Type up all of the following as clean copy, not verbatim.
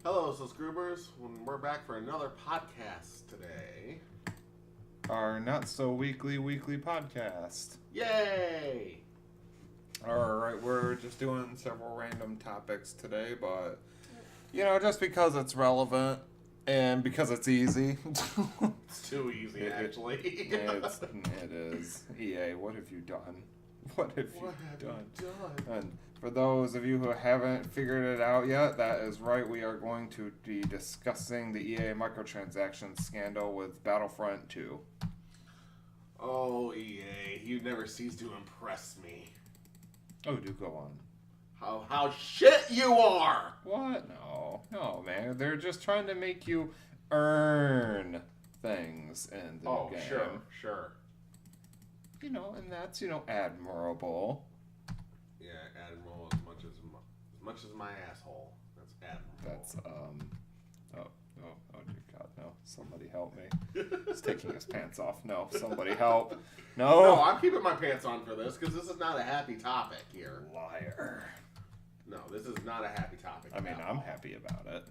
Hello, subscribers. We're back for another podcast today. Our not so weekly podcast. Yay! Alright, we're just doing several random topics today, but just because it's relevant and because it's easy. It's too easy, actually. It is. EA, what have you done? What have you done? And for those of you who haven't figured it out yet, that is right. We are going to be discussing the EA microtransactions scandal with Battlefront 2. Oh, EA, you never cease to impress me. Oh, do go on. How shit you are! What? No, man. They're just trying to make you earn things in the game. Oh, sure. And that's admirable. Yeah, admirable as much as my asshole. That's admirable. That's oh dear God, no! Somebody help me! He's taking his pants off. No, somebody help! No, I'm keeping my pants on for this because this is not a happy topic here. Liar. No, this is not a happy topic. I mean, I'm happy about it.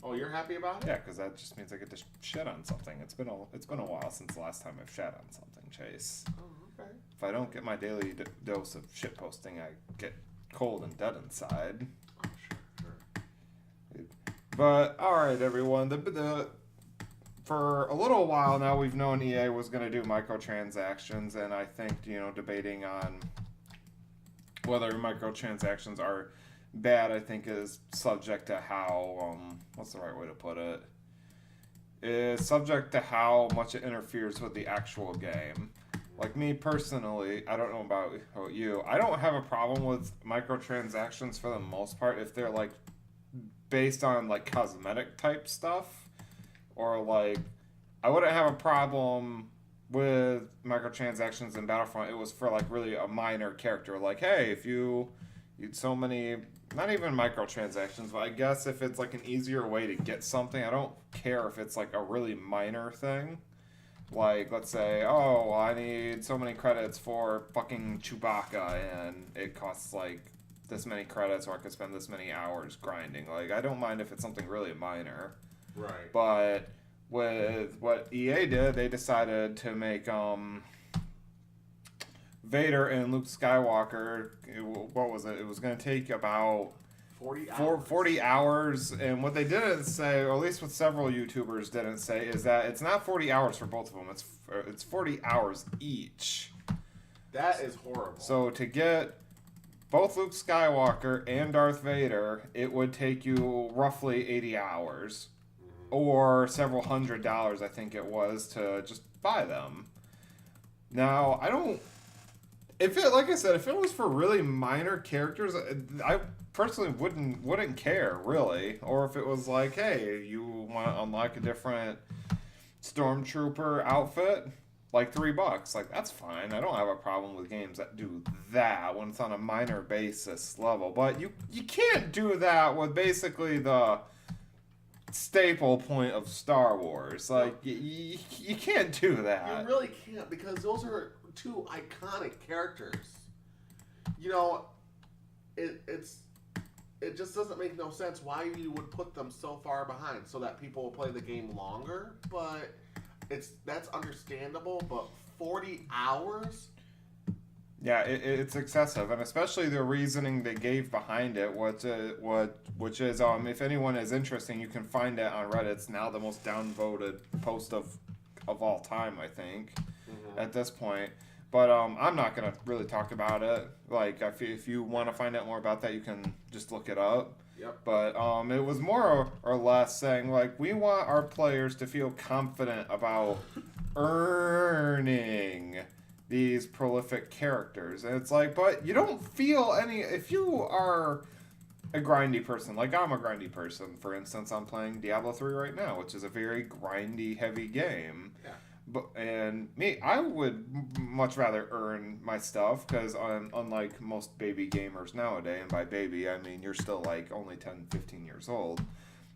Oh, you're happy about it? Yeah, because that just means I get to shit on something. It's been a while since the last time I've shat on something, Chase. Oh, okay. If I don't get my daily dose of shit posting, I get cold and dead inside. Oh, sure. But alright, everyone. For a little while now, we've known EA was going to do microtransactions, and I think, debating on whether microtransactions are bad, I think, is subject to how, what's the right way to put it? Is subject to how much it interferes with the actual game. Like me personally, I don't know about you, I don't have a problem with microtransactions for the most part if they're like based on like cosmetic type stuff, or like I wouldn't have a problem with microtransactions in Battlefront. It was for like really a minor character, like hey, if you'd so many, not even microtransactions, but I guess if it's like an easier way to get something, I don't care if it's like a really minor thing. Like, let's say, oh, I need so many credits for fucking Chewbacca, and it costs, like, this many credits, or I could spend this many hours grinding. Like, I don't mind if it's something really minor. Right. But with what EA did, they decided to make, Vader and Luke Skywalker, what was it? It was going to take about 40 hours, and what they didn't say, or at least what several YouTubers didn't say, is that it's not 40 hours for both of them. It's 40 hours each. That is horrible. So to get both Luke Skywalker and Darth Vader, it would take you roughly 80 hours, or several $100s, I think it was, to just buy them. Now, like I said, if it was for really minor characters, I personally wouldn't care, really. Or if it was like, hey, you want to unlock a different Stormtrooper outfit, like $3, like that's fine. I don't have a problem with games that do that when it's on a minor basis level. But you can't do that with basically the staple point of Star Wars. Like, you can't do that. You really can't, because those are two iconic characters. It just doesn't make no sense why you would put them so far behind so that people will play the game longer. But that's understandable. But 40 hours? Yeah, it's excessive, and especially the reasoning they gave behind it. Which is if anyone is interested, you can find it on Reddit. It's now the most downvoted post of all time, I think, at this point. But I'm not going to really talk about it. Like, if you want to find out more about that, you can just look it up. Yep. But it was more or less saying, like, we want our players to feel confident about earning these prolific characters. And it's like, but you don't feel any... If you are a grindy person, like I'm a grindy person, for instance, I'm playing Diablo 3 right now, which is a very grindy, heavy game. Yeah. And I would much rather earn my stuff, because unlike most baby gamers nowadays, and by baby I mean you're still like only 10, 15 years old,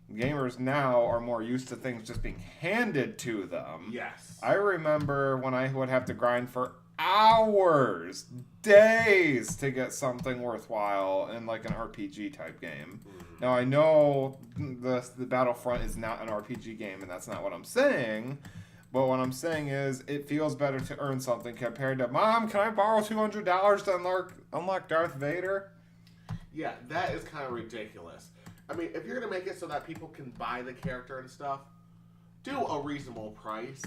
gamers now are more used to things just being handed to them. Yes. I remember when I would have to grind for hours, days to get something worthwhile in like an RPG type game. Now I know the Battlefront is not an RPG game, and that's not what I'm saying. But what I'm saying is, it feels better to earn something compared to, Mom, can I borrow $200 to unlock Darth Vader? Yeah, that is kind of ridiculous. I mean, if you're going to make it so that people can buy the character and stuff, do a reasonable price.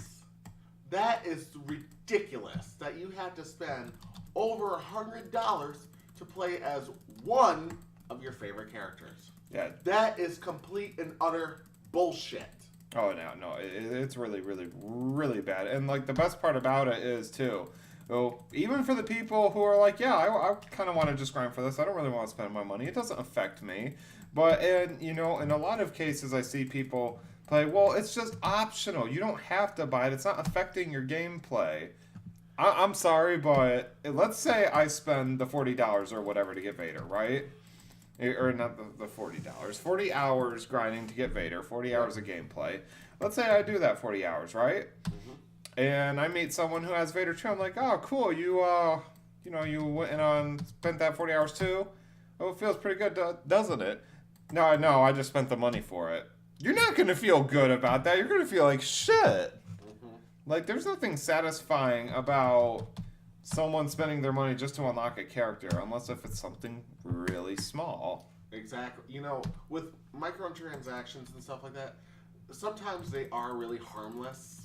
That is ridiculous that you have to spend over $100 to play as one of your favorite characters. Yeah. That is complete and utter bullshit. Oh, no, it's really, really, really bad. And, like, the best part about it is, too, well, even for the people who are like, yeah, I kind of want to just grind for this. I don't really want to spend my money. It doesn't affect me. But, in a lot of cases, I see people play, well, it's just optional. You don't have to buy it. It's not affecting your gameplay. I'm sorry, but let's say I spend the $40 or whatever to get Vader, right? Or not the $40. 40 hours grinding to get Vader, 40 hours of gameplay. Let's say I do that 40 hours, right? Mm-hmm. And I meet someone who has Vader too. I'm like, oh, cool. You went and spent that 40 hours too? Oh, it feels pretty good, doesn't it? No, I just spent the money for it. You're not going to feel good about that. You're going to feel like shit. Mm-hmm. Like, there's nothing satisfying about someone spending their money just to unlock a character, unless if it's something really small. Exactly. With microtransactions and stuff like that, sometimes they are really harmless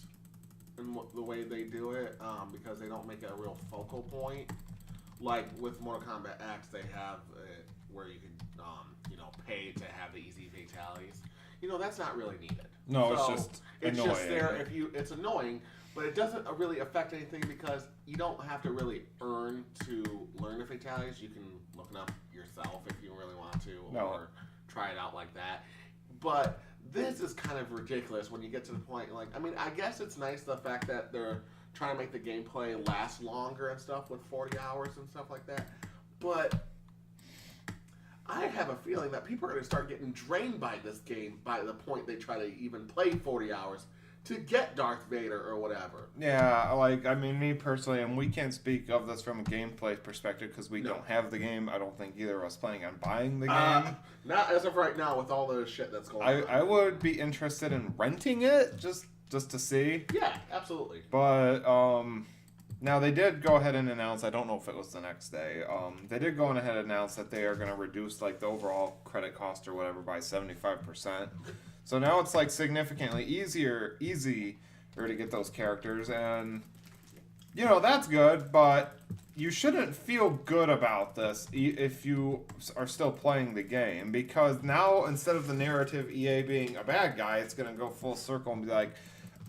in the way they do it, because they don't make it a real focal point. Like with Mortal Kombat X, they have where you can, pay to have the easy fatalities. That's not really needed. No, so it's just it's annoying. just there it's annoying, but it doesn't really affect anything because you don't have to really earn to learn the fatalities. You can look them up yourself if you really want to, or try it out like that. But this is kind of ridiculous when you get to the point, like, I mean, I guess it's nice the fact that they're trying to make the gameplay last longer and stuff with 40 hours and stuff like that. But I have a feeling that people are going to start getting drained by this game by the point they try to even play 40 hours to get Darth Vader or whatever. Yeah, like, I mean, me personally, and we can't speak of this from a gameplay perspective because we don't have the game. I don't think either of us planning on buying the game. Not as of right now with all the shit that's going on. I would be interested in renting it just to see. Yeah, absolutely. But, now they did go ahead and announce, I don't know if it was the next day, they did go ahead and announce that they are going to reduce, like, the overall credit cost or whatever by 75%. So now it's, like, significantly easier to get those characters, and, that's good, but you shouldn't feel good about this if you are still playing the game, because now, instead of the narrative EA being a bad guy, it's going to go full circle and be like,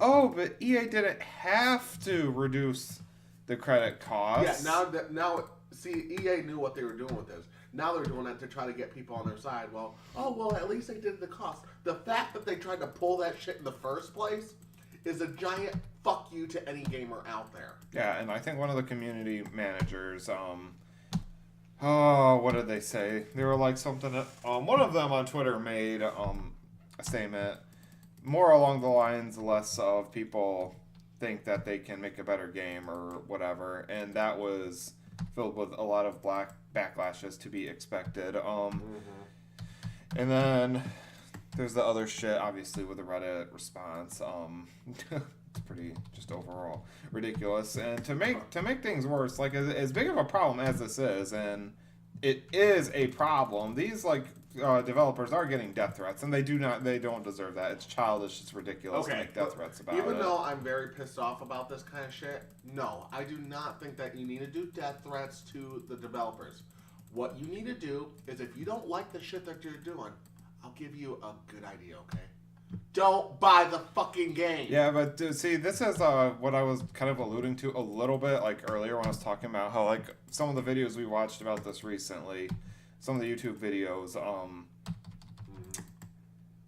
oh, but EA didn't have to reduce the credit cost. Yeah, now, see, EA knew what they were doing with this. Now they're doing that to try to get people on their side. Well, at least they did the cost. The fact that they tried to pull that shit in the first place is a giant fuck you to any gamer out there. Yeah, and I think one of the community managers, what did they say? They were like something, one of them on Twitter made a statement more along the lines less of people think that they can make a better game or whatever, and that was filled with a lot of backlashes to be expected. And then there's the other shit, obviously, with the Reddit response. It's pretty just overall ridiculous. And to make things worse, like as big of a problem as this is, and it is a problem, these developers are getting death threats, and they don't deserve that. It's childish, it's ridiculous to make death threats about it. Even though I'm very pissed off about this kind of shit, no, I do not think that you need to do death threats to the developers. What you need to do is, if you don't like the shit that you're doing, I'll give you a good idea, okay? Don't buy the fucking game. Yeah, but dude, see, this is what I was kind of alluding to a little bit, like earlier when I was talking about how, like, some of the videos we watched about this recently, some of the YouTube videos,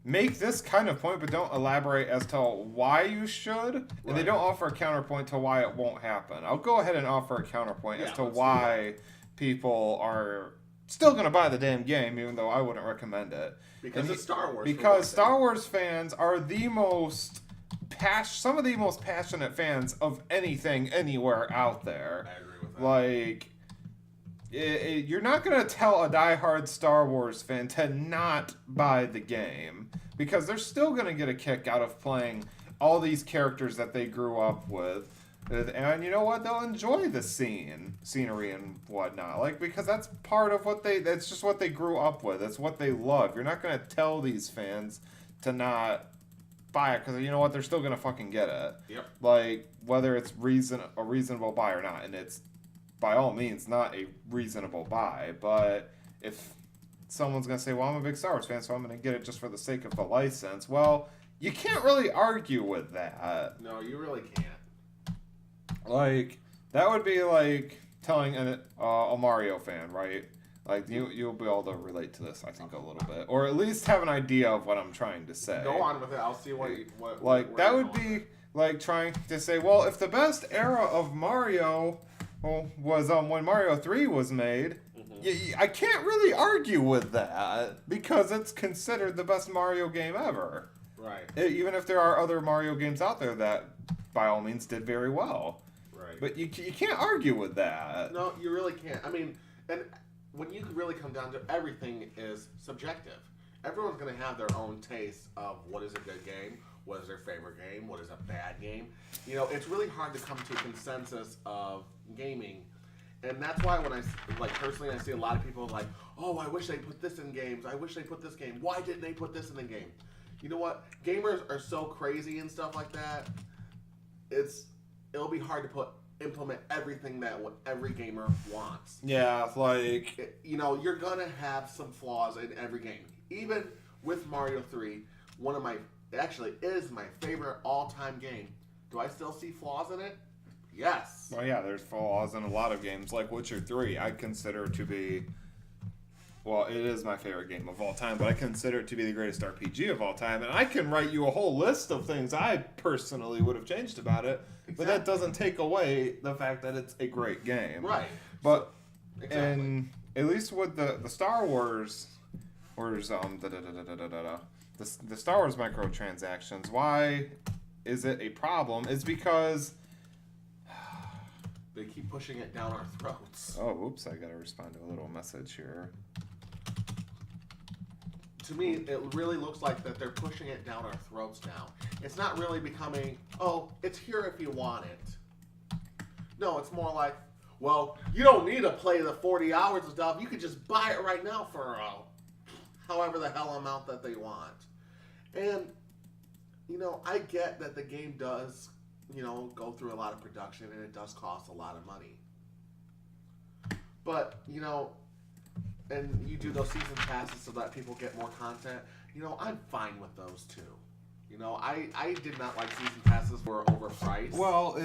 make this kind of point, but don't elaborate as to why you should, and they don't offer a counterpoint to why it won't happen. I'll go ahead and offer a counterpoint as to why people are still going to buy the damn game, even though I wouldn't recommend it. Because it's Star Wars. Because Star Wars fans are the most some of the most passionate fans of anything anywhere out there. I agree with that. Like, you're not going to tell a diehard Star Wars fan to not buy the game, because they're still going to get a kick out of playing all these characters that they grew up with. And you know what? They'll enjoy the scenery and whatnot. Like, because that's part of that's just what they grew up with. That's what they love. You're not going to tell these fans to not buy it, because you know what? They're still going to fucking get it. Yep. Like, whether it's a reasonable buy or not. And it's, by all means, not a reasonable buy. But if someone's going to say, well, I'm a big Star Wars fan, so I'm going to get it just for the sake of the license. Well, you can't really argue with that. No, you really can't. Like, that would be like telling a Mario fan, right? Like, you'll be able to relate to this, I think, a little bit. Or at least have an idea of what I'm trying to say. Go on with it. I'll see what that would be like trying to say, well, if the best era of Mario was when Mario 3 was made, I can't really argue with that, because it's considered the best Mario game ever. Right. Even if there are other Mario games out there that, by all means, did very well. Right. But you can't argue with that. No, you really can't. I mean, and when you really come down to everything is subjective. Everyone's going to have their own taste of what is a good game, what is their favorite game, what is a bad game. You know, it's really hard to come to a consensus of gaming. And that's why when I see a lot of people like, oh, I wish they put this in games. I wish they put this game. Why didn't they put this in the game? You know what? Gamers are so crazy and stuff like that. It'll be hard to implement everything that what every gamer wants. Yeah, like... you're going to have some flaws in every game. Even with Mario 3, is my favorite all-time game. Do I still see flaws in it? Yes. Well, yeah, there's flaws in a lot of games. Like Witcher 3, I consider to be... Well, it is my favorite game of all time, but I consider it to be the greatest RPG of all time. And I can write you a whole list of things I personally would have changed about it, but that doesn't take away the fact that it's a great game. Right. But, exactly. And at least with the Star Wars, the Star Wars microtransactions, why is it a problem? Is because... They keep pushing it down our throats. Oh, oops, I gotta respond to a little message here. To me, it really looks like that they're pushing it down our throats now. It's not really becoming, oh, it's here if you want it. No, it's more like, well, you don't need to play the 40 hours of stuff. You could just buy it right now for however the hell amount that they want. And, I get that the game does, go through a lot of production and it does cost a lot of money. But, and you do those season passes so that people get more content. I'm fine with those too. I did not like season passes were overpriced. Well,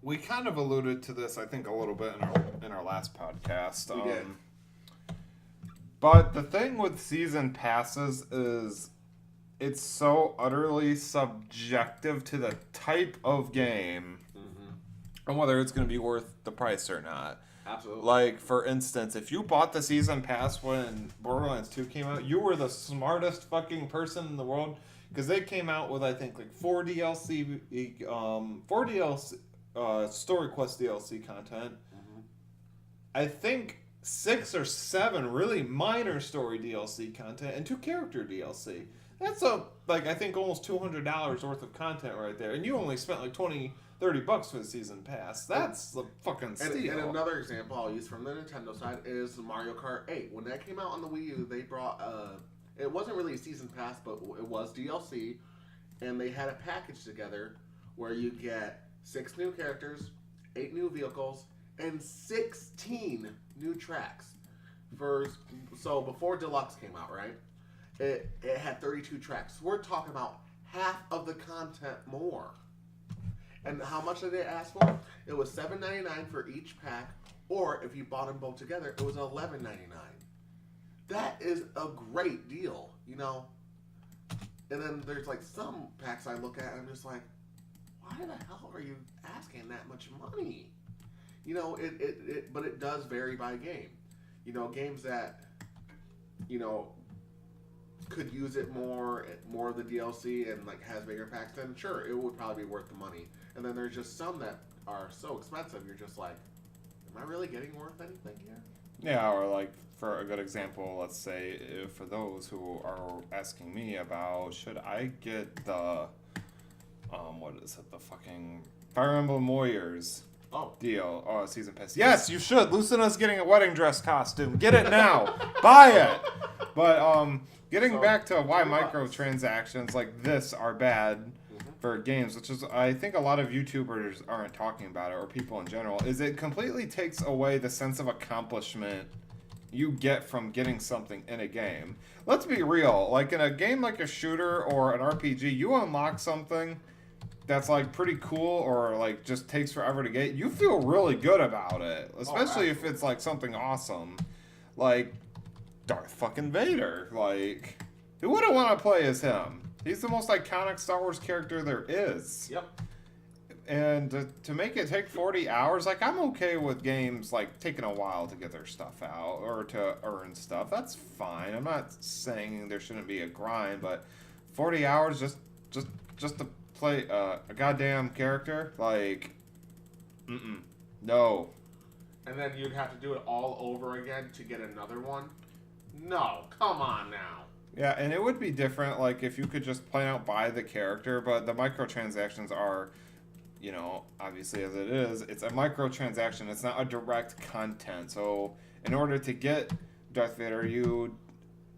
we kind of alluded to this, I think, a little bit in our last podcast. We did. But the thing with season passes is it's so utterly subjective to the type of game and whether it's going to be worth the price or not. Absolutely. Like, for instance, if you bought the season pass when Borderlands 2 came out, you were the smartest fucking person in the world, because they came out with, I think, like 4 DLC Story Quest DLC content. I think 6 or 7 really minor story DLC content and 2 character DLC. That's I think almost $200 worth of content right there. And you only spent like $20-30 for the season pass. That's the fucking steal. And another example I'll use from the Nintendo side is Mario Kart 8. When that came out on the Wii U, they brought it wasn't really a season pass, but it was DLC, and they had a package together where you get 6 new characters, 8 new vehicles, and 16 new tracks. So before Deluxe came out, right? It had 32 tracks. So we're talking about half of the content more. And how much did they ask for? It was $7.99 for each pack, or if you bought them both together, it was $11.99. That is a great deal, And then there's like some packs I look at and I'm just like, why the hell are you asking that much money? But it does vary by game. Games that, could use it more of the DLC and like has bigger packs, then sure, it would probably be worth the money. And then there's just some that are so expensive, you're just like, am I really getting worth anything here? Yeah, or like for a good example, let's say for those who are asking me about should I get the what is it, the fucking Fire Emblem Warriors deal season pass. Yes, you should. Lucina's getting a wedding dress costume. Get it now. Buy it. But getting back to why microtransactions like this are bad for games, which is I think a lot of YouTubers aren't talking about it, or people in general, is it completely takes away the sense of accomplishment you get from getting something in a game. Let's be real. Like in a game like a shooter or an RPG, you unlock something that's like pretty cool or like just takes forever to get, you feel really good about it. Especially if it's like something awesome. Like Darth fucking Vader. Like, who wouldn't want to play as him? He's the most iconic Star Wars character there is. Yep. And to make it take 40 hours, like I'm okay with games like taking a while to get their stuff out or to earn stuff. That's fine. I'm not saying there shouldn't be a grind, but 40 hours just to play a goddamn character, like, no. And then you'd have to do it all over again to get another one? No, come on now. Yeah, and it would be different, like, if you could just plain out buy the character, but the microtransactions are, you know, obviously as it is, it's a microtransaction. It's not a direct content. So in order to get Darth Vader, you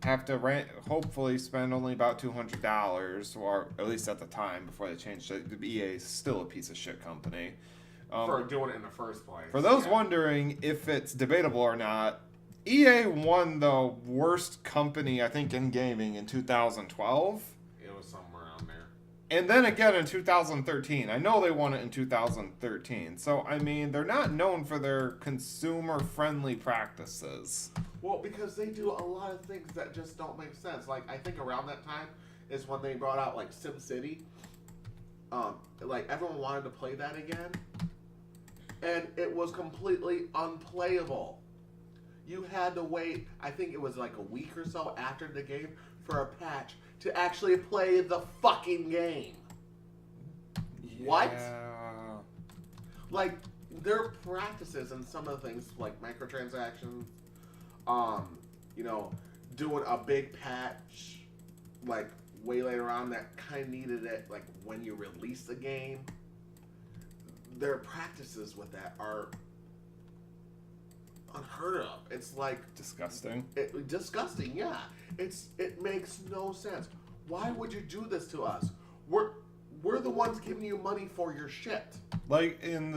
have to hopefully spend only about $200, or at least at the time before they changed it. The EA is still a piece of shit company. For doing it in the first place. For those wondering if it's debatable or not, EA won the worst company, I think, in gaming in 2012. It was somewhere around there. And then again in 2013. I know they won it in 2013. So, I mean, they're not known for their consumer-friendly practices. Well, because they do a lot of things that just don't make sense. Like, I think around that time is when they brought out, like, SimCity. Like, everyone wanted to play that again. And it was completely unplayable. You had to wait, I think it was like a week or so after the game, for a patch to actually play the fucking game. Yeah. What? Like, their practices and some of the things, like microtransactions, you know, doing a big patch, like, way later on that kind of needed it, like, when you release the game. Their practices with that are unheard of. It's like disgusting. Disgusting, yeah. It makes no sense. Why would you do this to us? We're the ones giving you money for your shit. Like in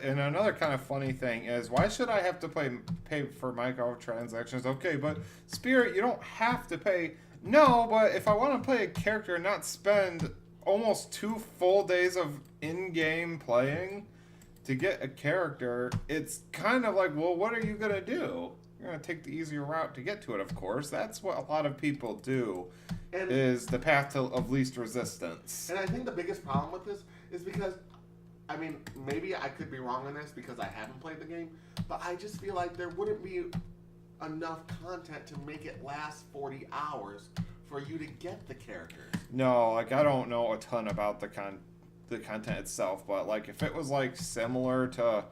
and another kind of funny thing is, why should I have to pay for microtransactions? Okay, but Spirit, you don't have to pay. No, but if I want to play a character and not spend almost 2 full days of in-game playing to get a character, it's kind of like, well, what are you going to do? You're going to take the easier route to get to it, of course. That's what a lot of people do, is the path of least resistance. And I think the biggest problem with this is because, I mean, maybe I could be wrong on this because I haven't played the game, but I just feel like there wouldn't be enough content to make it last 40 hours for you to get the characters. No, like, I don't know a ton about the content itself, but like if it was like similar to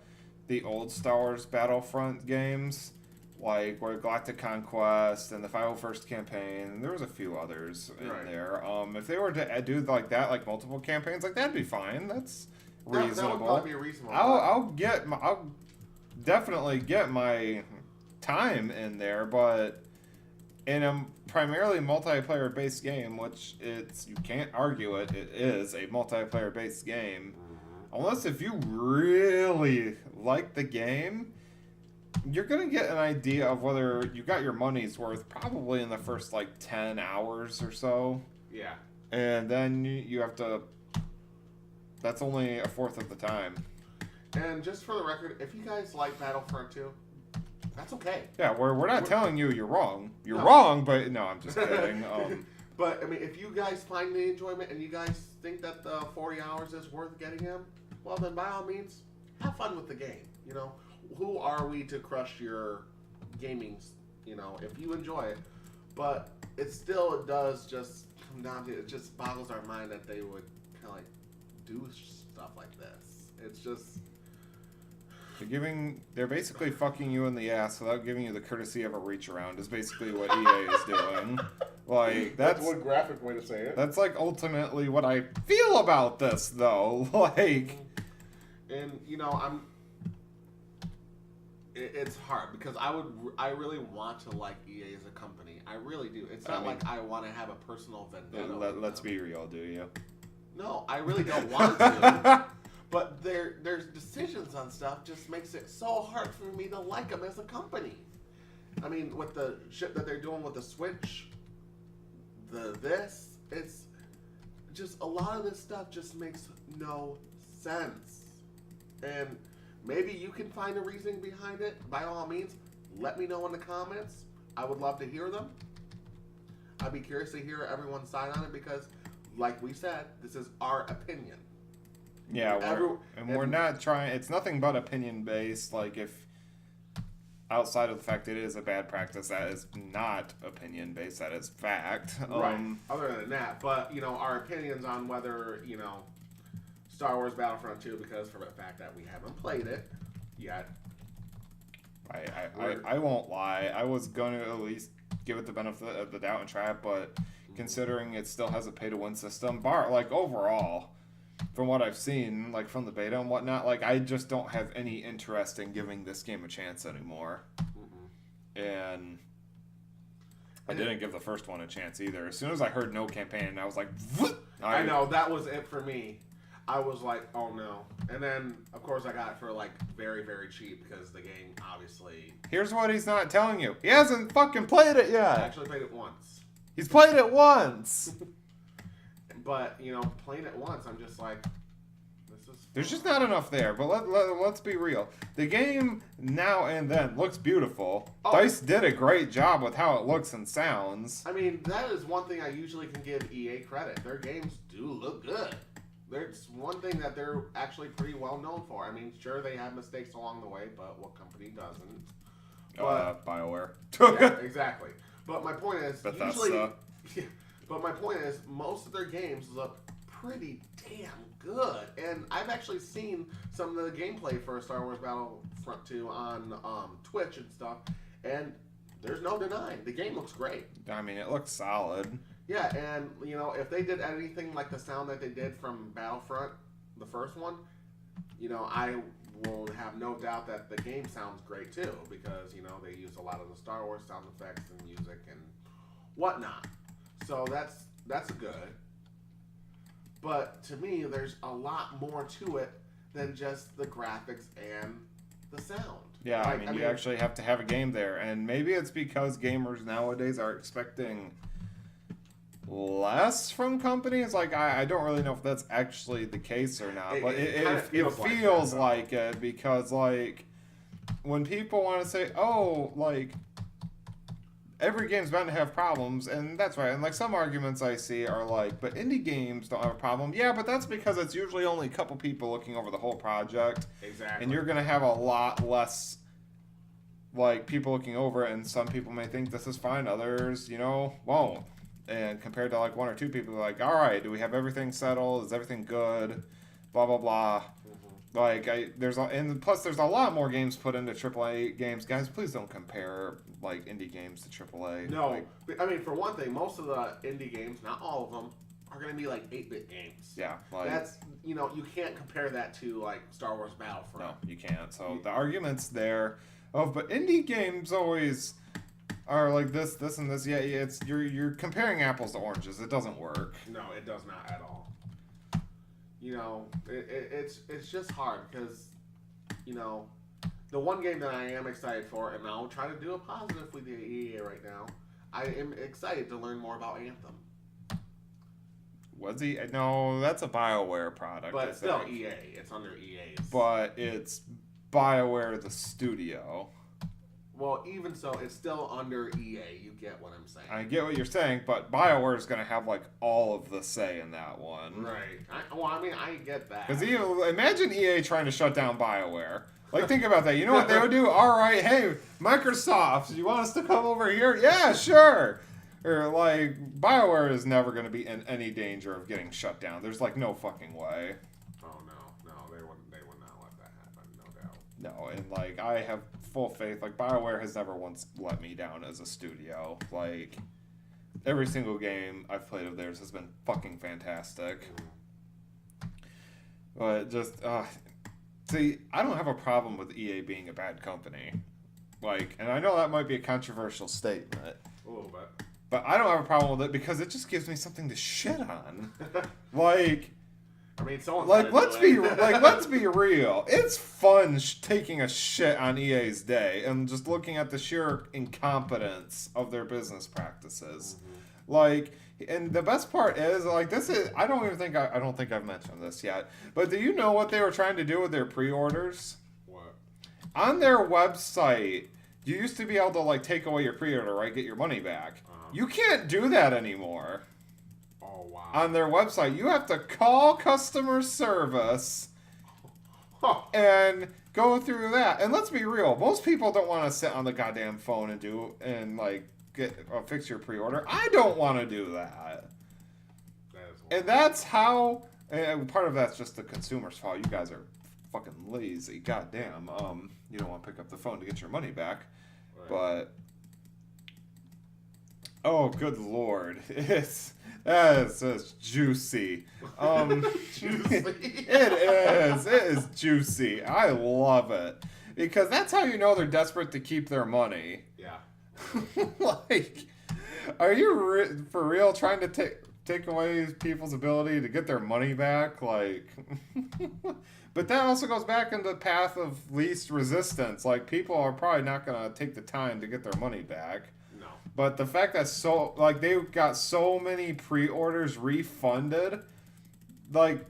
the old Star Wars Battlefront games, like where Galactic Conquest and the 501st campaign, and there was a few others in there. If they were to do like that, like multiple campaigns, like that'd be fine. That's reasonable. That would probably be reasonable. I'll definitely get my time in there, but in a primarily multiplayer-based game, which you can't argue it is a multiplayer-based game. Unless if you really like the game, you're going to get an idea of whether you got your money's worth probably in the first, like, 10 hours or so. Yeah. And then you have to... That's only a fourth of the time. And just for the record, if you guys like Battlefront 2, that's okay. Yeah, we're not telling you you're wrong. You're wrong, but no, I'm just kidding. But, I mean, if you guys find the enjoyment and you guys think that the 40 hours is worth getting him, well, then by all means, have fun with the game. You know, who are we to crush your gaming, you know, if you enjoy it. But it still does just come down to, it just boggles our mind that they would kind of like do stuff like this. It's just... They're basically fucking you in the ass without giving you the courtesy of a reach around is basically what EA is doing. Like, that's one graphic way to say it. That's like ultimately what I feel about this though. Like, and you know, it's hard because I really want to like EA as a company. I really do. It's not like I want to have a personal vendetta. Let's be real, do you? No, I really don't want to. But their decisions on stuff just makes it so hard for me to like them as a company. I mean, with the shit that they're doing with the Switch, it's just a lot of this stuff just makes no sense. And maybe you can find a reasoning behind it. By all means, let me know in the comments. I would love to hear them. I'd be curious to hear everyone's side on it because, like we said, this is our opinion. Yeah, we're not trying. It's nothing but opinion based. Like, if outside of the fact it is a bad practice, that is not opinion based. That is fact. Right. Other than that, but you know, our opinions on whether Star Wars Battlefront 2, because for the fact that we haven't played it yet. I won't lie. I was going to at least give it the benefit of the doubt and try it, but considering it still has a pay to win system, overall. From what I've seen, like from the beta and whatnot, like I just don't have any interest in giving this game a chance anymore. And I didn't give the first one a chance either. As soon as I heard no campaign, I was like, I know, that was it for me. I was like, oh no. And then, of course, I got it for like very, very cheap because the game obviously... Here's what he's not telling you. He hasn't fucking played it yet. I actually played it once. He's played it once. But, playing it once, I'm just like, this is fun. There's just not enough there, but let's be real. The game, now and then, looks beautiful. Oh. DICE did a great job with how it looks and sounds. I mean, that is one thing I usually can give EA credit. Their games do look good. There's one thing that they're actually pretty well known for. I mean, sure, they have mistakes along the way, but what company doesn't? BioWare. Yeah, exactly. But my point is, Bethesda. But my point is, most of their games look pretty damn good. And I've actually seen some of the gameplay for Star Wars Battlefront 2 on Twitch and stuff. And there's no denying. The game looks great. I mean, it looks solid. Yeah, and, if they did anything like the sound that they did from Battlefront, the first one, I will have no doubt that the game sounds great too. Because, they use a lot of the Star Wars sound effects and music and whatnot. So that's good. But to me, there's a lot more to it than just the graphics and the sound. Yeah, I mean, you actually have to have a game there. And maybe it's because gamers nowadays are expecting less from companies. Like, I don't really know if that's actually the case or not. But it feels like it because, like, when people want to say, oh, like... every game's bound to have problems, and that's right. And like some arguments I see are like, but indie games don't have a problem. Yeah, but that's because it's usually only a couple people looking over the whole project. Exactly. And you're gonna have a lot less like people looking over it, and some people may think this is fine, others, won't. And compared to like one or two people, like, all right, do we have everything settled? Is everything good? Blah blah blah. Like, and plus there's a lot more games put into AAA games. Guys, please don't compare, like, indie games to AAA. No. I mean, for one thing, most of the indie games, not all of them, are going to be, like, 8-bit games. Yeah. Like, that's, you can't compare that to, like, Star Wars Battlefront. No, you can't. So the argument's there but indie games always are like this, and this. Yeah, it's you're comparing apples to oranges. It doesn't work. No, it does not at all. It's just hard because, the one game that I am excited for, and I'll try to do a positive with the EA right now, I am excited to learn more about Anthem. Was he? No, that's a BioWare product. But it's still EA. It's under EA's. But it's BioWare the studio. Well, even so, it's still under EA. You get what I'm saying. I get what you're saying, but BioWare is going to have, like, all of the say in that one. Right. I get that. Because imagine EA trying to shut down BioWare. Like, think about that. You know what they would do? All right, hey, Microsoft, you want us to come over here? Yeah, sure. or like BioWare is never going to be in any danger of getting shut down. There's like no fucking way. Oh no, they would not let that happen, no doubt. No, and like I have full faith. Like BioWare has never once let me down as a studio. Like every single game I've played of theirs has been fucking fantastic. But just see, I don't have a problem with EA being a bad company. Like, and I know that might be a controversial statement. A little bit. But I don't have a problem with it because it just gives me something to shit on. Like, I mean, someone's let's be real. It's fun taking a shit on EA's day and just looking at the sheer incompetence of their business practices. Mm-hmm. Like, and the best part is, like, this is I don't think I've mentioned this yet. But do you know what they were trying to do with their pre-orders? What? On their website, you used to be able to like take away your pre-order, right? Get your money back. You can't do that anymore. Oh, wow. On their website, you have to call customer service and go through that. And let's be real, most people don't want to sit on the goddamn phone and fix your pre-order. I don't want to do that. And that's how. And part of that's just the consumer's fault. You guys are fucking lazy. Goddamn. You don't want to pick up the phone to get your money back, right. But. Oh, good lord. That's just juicy. Juicy. It is juicy. I love it. Because that's how you know they're desperate to keep their money. Yeah. Like, are you for real trying to take away people's ability to get their money back? Like, but that also goes back into the path of least resistance. Like, people are probably not going to take the time to get their money back. But the fact that they got so many pre-orders refunded, like,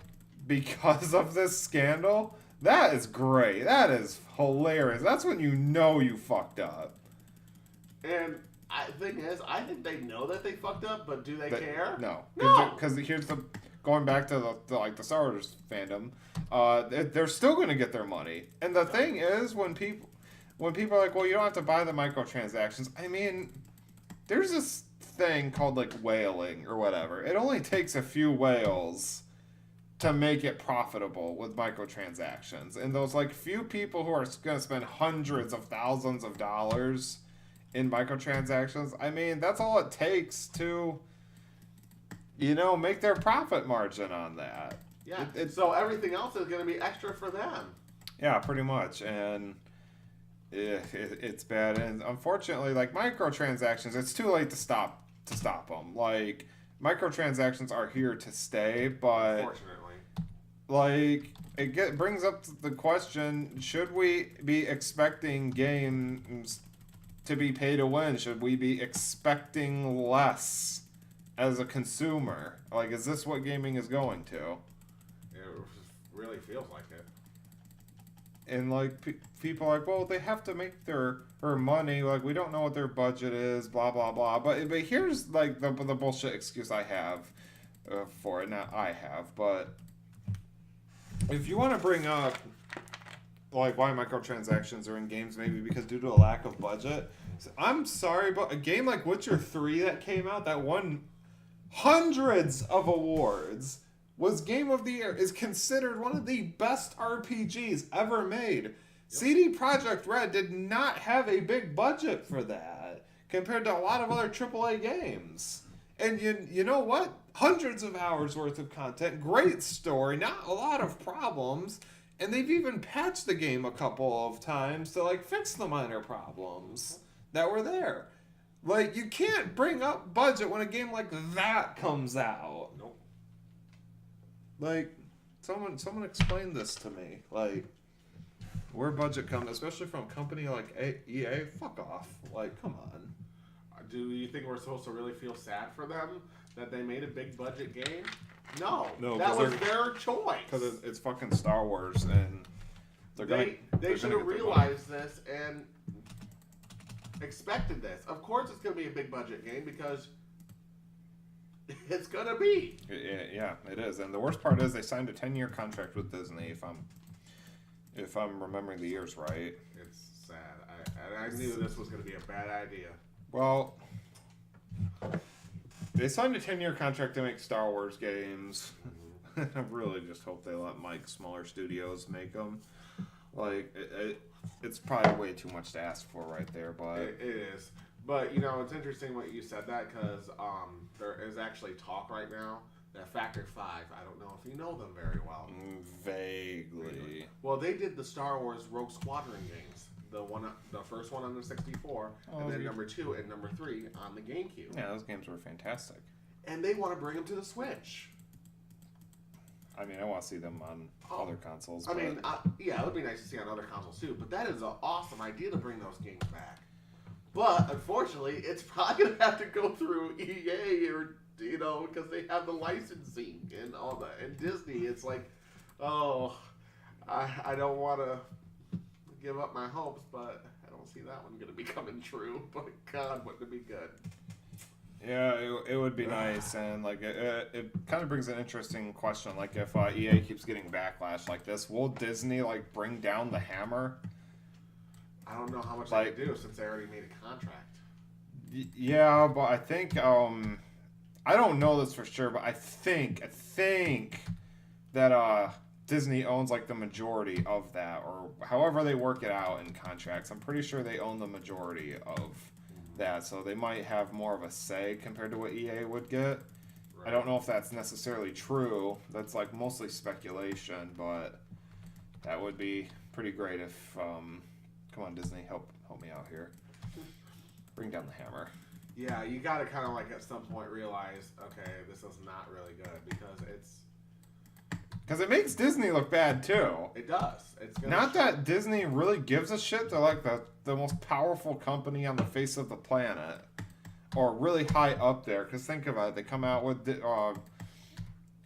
because of this scandal, that is great. That is hilarious. That's when you know you fucked up. And the thing is, I think they know that they fucked up, but do they care? No. No. Because here's going back to the Star Wars fandom, they're still going to get their money. And the thing is, when people are like, well, you don't have to buy the microtransactions. I mean, there's this thing called like whaling or whatever. It only takes a few whales to make it profitable with microtransactions. And those like few people who are going to spend hundreds of thousands of dollars in microtransactions, I mean, that's all it takes to, make their profit margin on that. Yeah. So everything else is going to be extra for them. Yeah, pretty much. And it's bad, and unfortunately, like microtransactions, it's too late to stop them. Like microtransactions are here to stay, but unfortunately, like it brings up the question: should we be expecting games to be pay to win? Should we be expecting less as a consumer? Like, is this what gaming is going to? It really feels like it. And like people are like, well, they have to make their money. Like, we don't know what their budget is, blah blah blah. But here's like the bullshit excuse I have for it. Not I have, but if you want to bring up like why microtransactions are in games, maybe because due to a lack of budget. I'm sorry, but a game like Witcher 3 that came out that won hundreds of awards. Was Game of the Year, is considered one of the best RPGs ever made. Yep. CD Projekt Red did not have a big budget for that compared to a lot of other AAA games. And you know what? Hundreds of hours worth of content, great story, not a lot of problems, and they've even patched the game a couple of times to like fix the minor problems that were there. Like, you can't bring up budget when a game like that comes out. Nope. Like, someone explain this to me. Like, where budget comes, especially from a company like EA, fuck off. Like, come on. Do you think we're supposed to really feel sad for them that they made a big budget game? No, that was their choice. Because it's fucking Star Wars, and they should have realized this and expected this. Of course, it's going to be a big budget game because it's gonna be. Yeah, it is. And the worst part is they signed a 10-year contract with Disney. If I'm remembering the years right. It's sad. I knew this was gonna be a bad idea. Well, They signed a 10-year contract to make Star Wars games. I really just hope they let smaller studios make them. Like, it's probably way too much to ask for right there, but... It is. But, you know, it's interesting what you said that, because there is actually talk right now that Factor 5, I don't know if you know them very well. Vaguely. Well, they did the Star Wars Rogue Squadron games. The first one on the 64, and then number 2 and number 3 on the GameCube. Yeah, those games were fantastic. And they want to bring them to the Switch. I mean, I want to see them on other consoles. I mean, yeah, it would be nice to see on other consoles too, but that is an awesome idea to bring those games back. But, unfortunately, it's probably going to have to go through EA or, you know, because they have the licensing and all that. And Disney, it's like, oh, I don't want to give up my hopes, but I don't see that one going to be coming true. But, God, wouldn't it be good? Yeah, it would be nice, and like it kind of brings an interesting question. Like, if EA keeps getting backlash like this, will Disney like bring down the hammer? I don't know how much they can do since they already made a contract. Yeah, but I think I don't know this for sure, but I think that Disney owns like the majority of that, or however they work it out in contracts. I'm pretty sure they own the majority of that, so they might have more of a say compared to what EA would get. Right. I don't know if that's necessarily true. That's like mostly speculation, but that would be pretty great if come on, Disney, help me out here. Bring down the hammer. Yeah, you got to kind of like at some point realize, okay, this is not really good, because it makes Disney look bad too. It does. It's not that Disney really gives a shit. They're like the most powerful company on the face of the planet, or really high up there. Because think about it, they come out with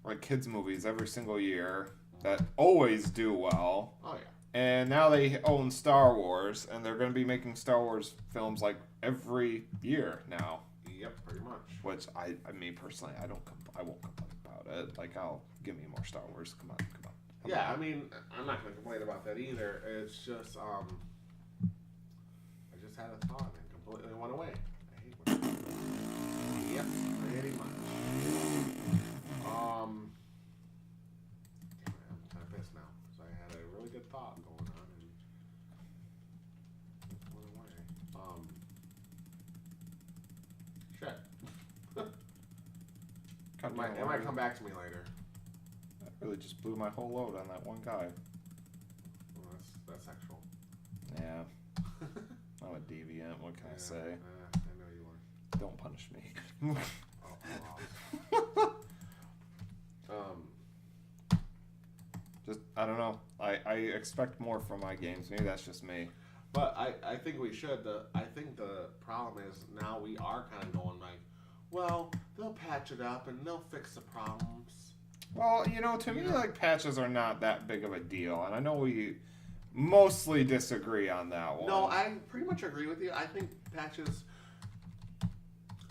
like kids movies every single year that always do well. Oh yeah. And now they own Star Wars, and they're going to be making Star Wars films like every year now. Yep, pretty much. Which I mean personally, I won't complain about it. Like, give me more Star Wars. Come on. Yeah, I mean, I'm not going to complain about that either. It's just, I just had a thought and completely went away. I hate when yep, pretty much. Damn it, I'm kind of pissed now, because I had a really good thought going on, and it went away. Shit. It might come back to me later. Really just blew my whole load on that one guy. Well, that's sexual. Yeah. I'm a deviant. What can I say? I know you are. Don't punish me. Just, I don't know. I expect more from my games. Maybe that's just me. But I think we should. I think the problem is now we are kind of going like, well, they'll patch it up and they'll fix the problems. Well, you know, to me, like, patches are not that big of a deal, and I know we mostly disagree on that one. No, I pretty much agree with you. I think patches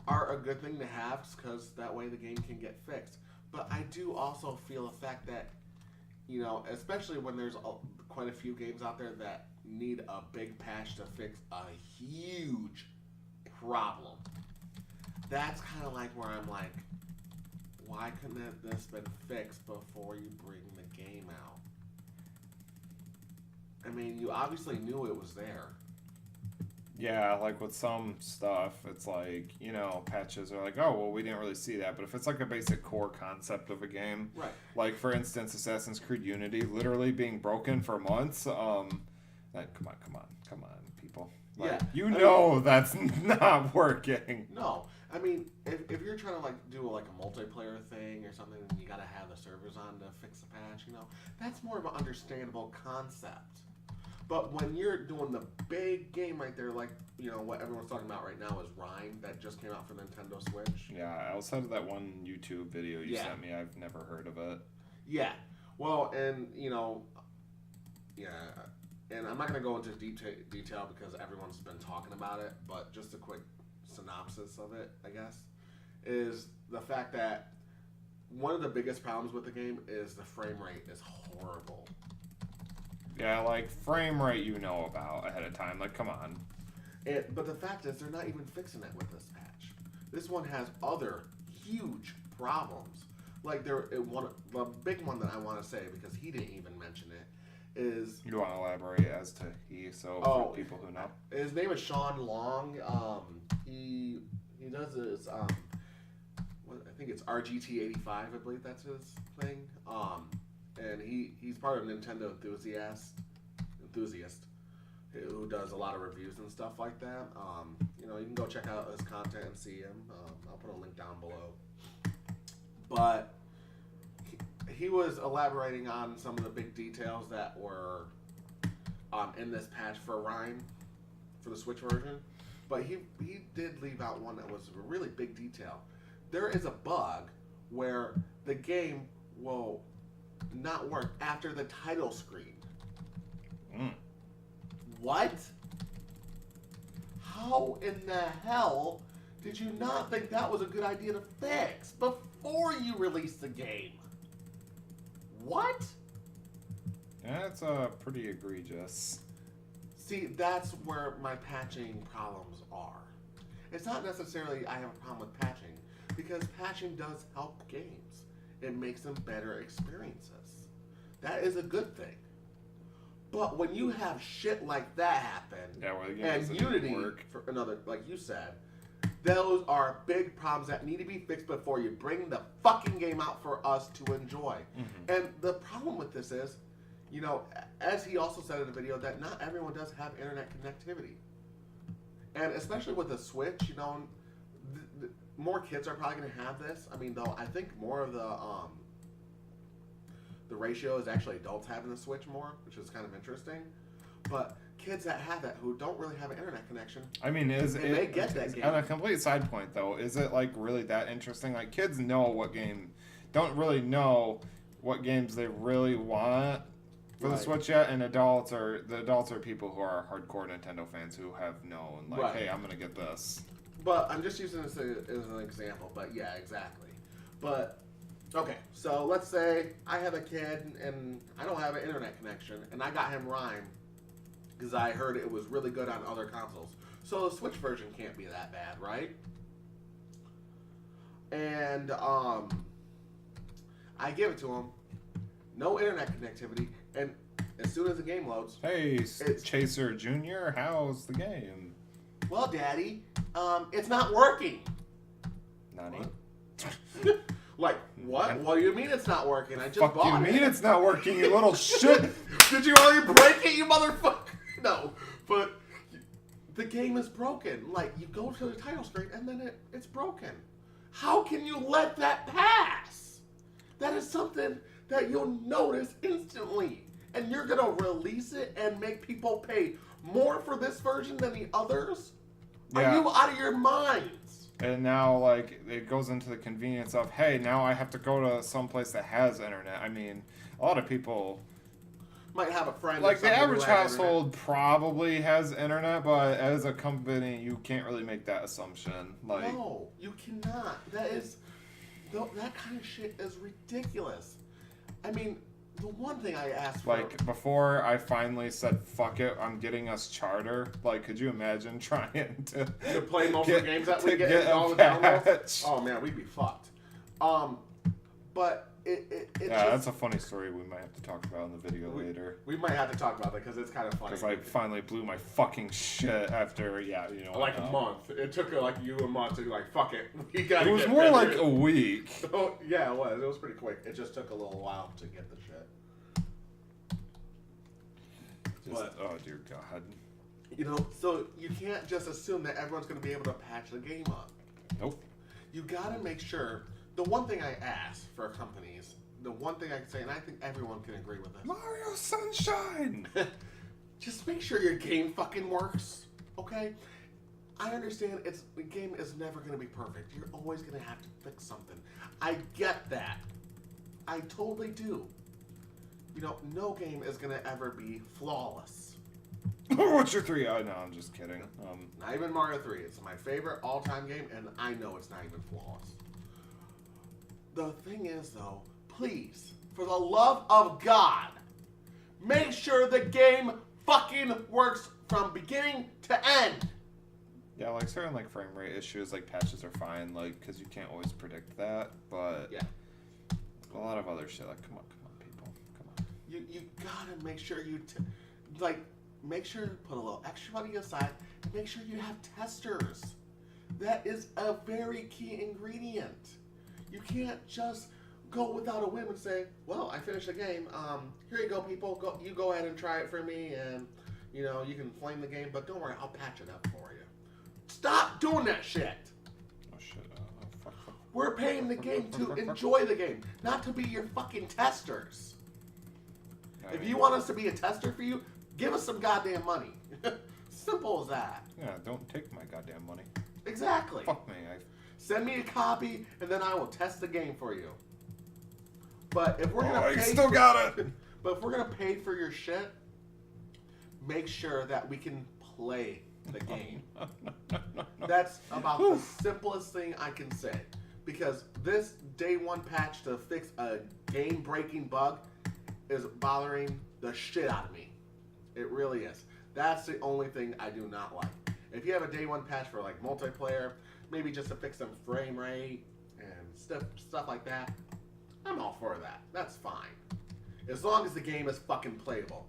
are a good thing to have, because that way the game can get fixed. But I do also feel the fact that, you know, especially when there's quite a few games out there that need a big patch to fix a huge problem. That's kind of like where I'm like, why couldn't this been fixed before you bring the game out? I mean, you obviously knew it was there. Yeah, like with some stuff, it's like, you know, patches are like, oh, well, we didn't really see that. But if it's like a basic core concept of a game, right? Like, for instance, Assassin's Creed Unity literally being broken for months. Come on, people. Like, yeah, that's not working. No. I mean, if you're trying to like do like a multiplayer thing or something, and you gotta have the servers on to fix the patch, you know, that's more of an understandable concept. But when you're doing the big game right there, like, you know, what everyone's talking about right now is Rhyme, that just came out for Nintendo Switch. Yeah, outside of that one YouTube video you sent me, I've never heard of it. Yeah. Well, and, you know, yeah, and I'm not gonna go into detail because everyone's been talking about it, but just a quick synopsis of it, I guess, is the fact that one of the biggest problems with the game is the frame rate is horrible. Yeah, like, frame rate you know about ahead of time. Like, come on. But the fact is, they're not even fixing it with this patch. This one has other huge problems. Like the big one that I want to say, because he didn't even mention it, is... You want to elaborate as to he, so for people who know? His name is Shawn Long. He does this, I think it's RGT85, I believe that's his thing. And he's part of Nintendo Enthusiast who does a lot of reviews and stuff like that. You can go check out his content and see him. I'll put a link down below. But he was elaborating on some of the big details that were in this patch for Rhyme, for the Switch version. But he did leave out one that was a really big detail. There is a bug where the game will not work after the title screen. What? How in the hell did you not think that was a good idea to fix before you released the game? What? That's pretty egregious. See, that's where my patching problems are. It's not necessarily I have a problem with patching, because patching does help games. It makes them better experiences. That is a good thing. But when you have shit like that happen, and Unity, for another, like you said, those are big problems that need to be fixed before you bring the fucking game out for us to enjoy. And the problem with this is, as he also said in the video, that not everyone does have internet connectivity. And especially with the Switch, more kids are probably going to have this. I mean, though, I think more of the ratio is actually adults having the Switch more, which is kind of interesting. But kids that have that who don't really have an internet connection, I mean, they get that game. On a complete side point, though, is it like really that interesting? Like, kids don't really know what games they really want for the Switch yet, and the adults are people who are hardcore Nintendo fans who have known, like, hey, I'm gonna get this. But I'm just using this as an example. But yeah, exactly. But okay, so let's say I have a kid and I don't have an internet connection, and I got him Rhyme because I heard it was really good on other consoles. So the Switch version can't be that bad, right? And I give it to him, no internet connectivity, and as soon as the game loads, hey, Chaser Jr., how's the game? Well, Daddy, it's not working. Nani? Like, what? What do you mean it's not working? I just bought it. Fuck you mean it's not working, you little shit? Did you already break it, you motherfucker? No, but the game is broken. Like, you go to the title screen and then it's broken. How can you let that pass? That is something that you'll notice instantly. And you're going to release it and make people pay more for this version than the others? Yeah. Are you out of your minds? And now, like, it goes into the convenience of, hey, now I have to go to some place that has internet. I mean, a lot of people might have a friend. Like, the average household probably has internet, but as a company, you can't really make that assumption. Like, no, you cannot. That kind of shit is ridiculous. I mean, the one thing I asked for... Like, before I finally said, fuck it, I'm getting us Charter, like, could you imagine trying to play most of the games that we get all the downloads? Oh, man, we'd be fucked. But that's a funny story we might have to talk about in the video later. We might have to talk about that because it's kind of funny. Because I finally blew my fucking shit after, like a month. It took you a month to be like, fuck it. We gotta It was more like a week. Oh, yeah, it was. It was pretty quick. It just took a little while to get the shit. Oh, dear God. So you can't just assume that everyone's going to be able to patch the game up. Nope. You got to make sure. The one thing I ask for companies, the one thing I can say, and I think everyone can agree with this. Mario Sunshine! Just make sure your game fucking works, okay? I understand the game is never going to be perfect. You're always going to have to fix something. I get that. I totally do. No game is going to ever be flawless. What's your 3? Oh, no, I'm just kidding. Not even Mario 3. It's my favorite all-time game, and I know it's not even flawless. The thing is, though, please, for the love of God, make sure the game fucking works from beginning to end. Yeah, like certain like frame rate issues, like patches are fine, like because you can't always predict that. But yeah, a lot of other shit. Like, come on, people, come on. You gotta make sure make sure to put a little extra money aside and make sure you have testers. That is a very key ingredient. You can't just go without a whim and say, well, I finished the game. Here you go, people. You go ahead and try it for me, and you can flame the game, but don't worry, I'll patch it up for you. Stop doing that shit. Oh shit. Fuck. We're paying the game to enjoy the game, not to be your fucking testers. If you want us to be a tester for you, give us some goddamn money. Simple as that. Yeah, don't take my goddamn money. Exactly. Fuck me. Send me a copy, and then I will test the game for you. But if we're gonna pay, still got it. But if we're gonna pay for your shit, make sure that we can play the game. That's about the simplest thing I can say. Because this day one patch to fix a game-breaking bug is bothering the shit out of me. It really is. That's the only thing I do not like. If you have a day one patch for like multiplayer, maybe just to fix some frame rate and stuff like that, I'm all for that. That's fine. As long as the game is fucking playable.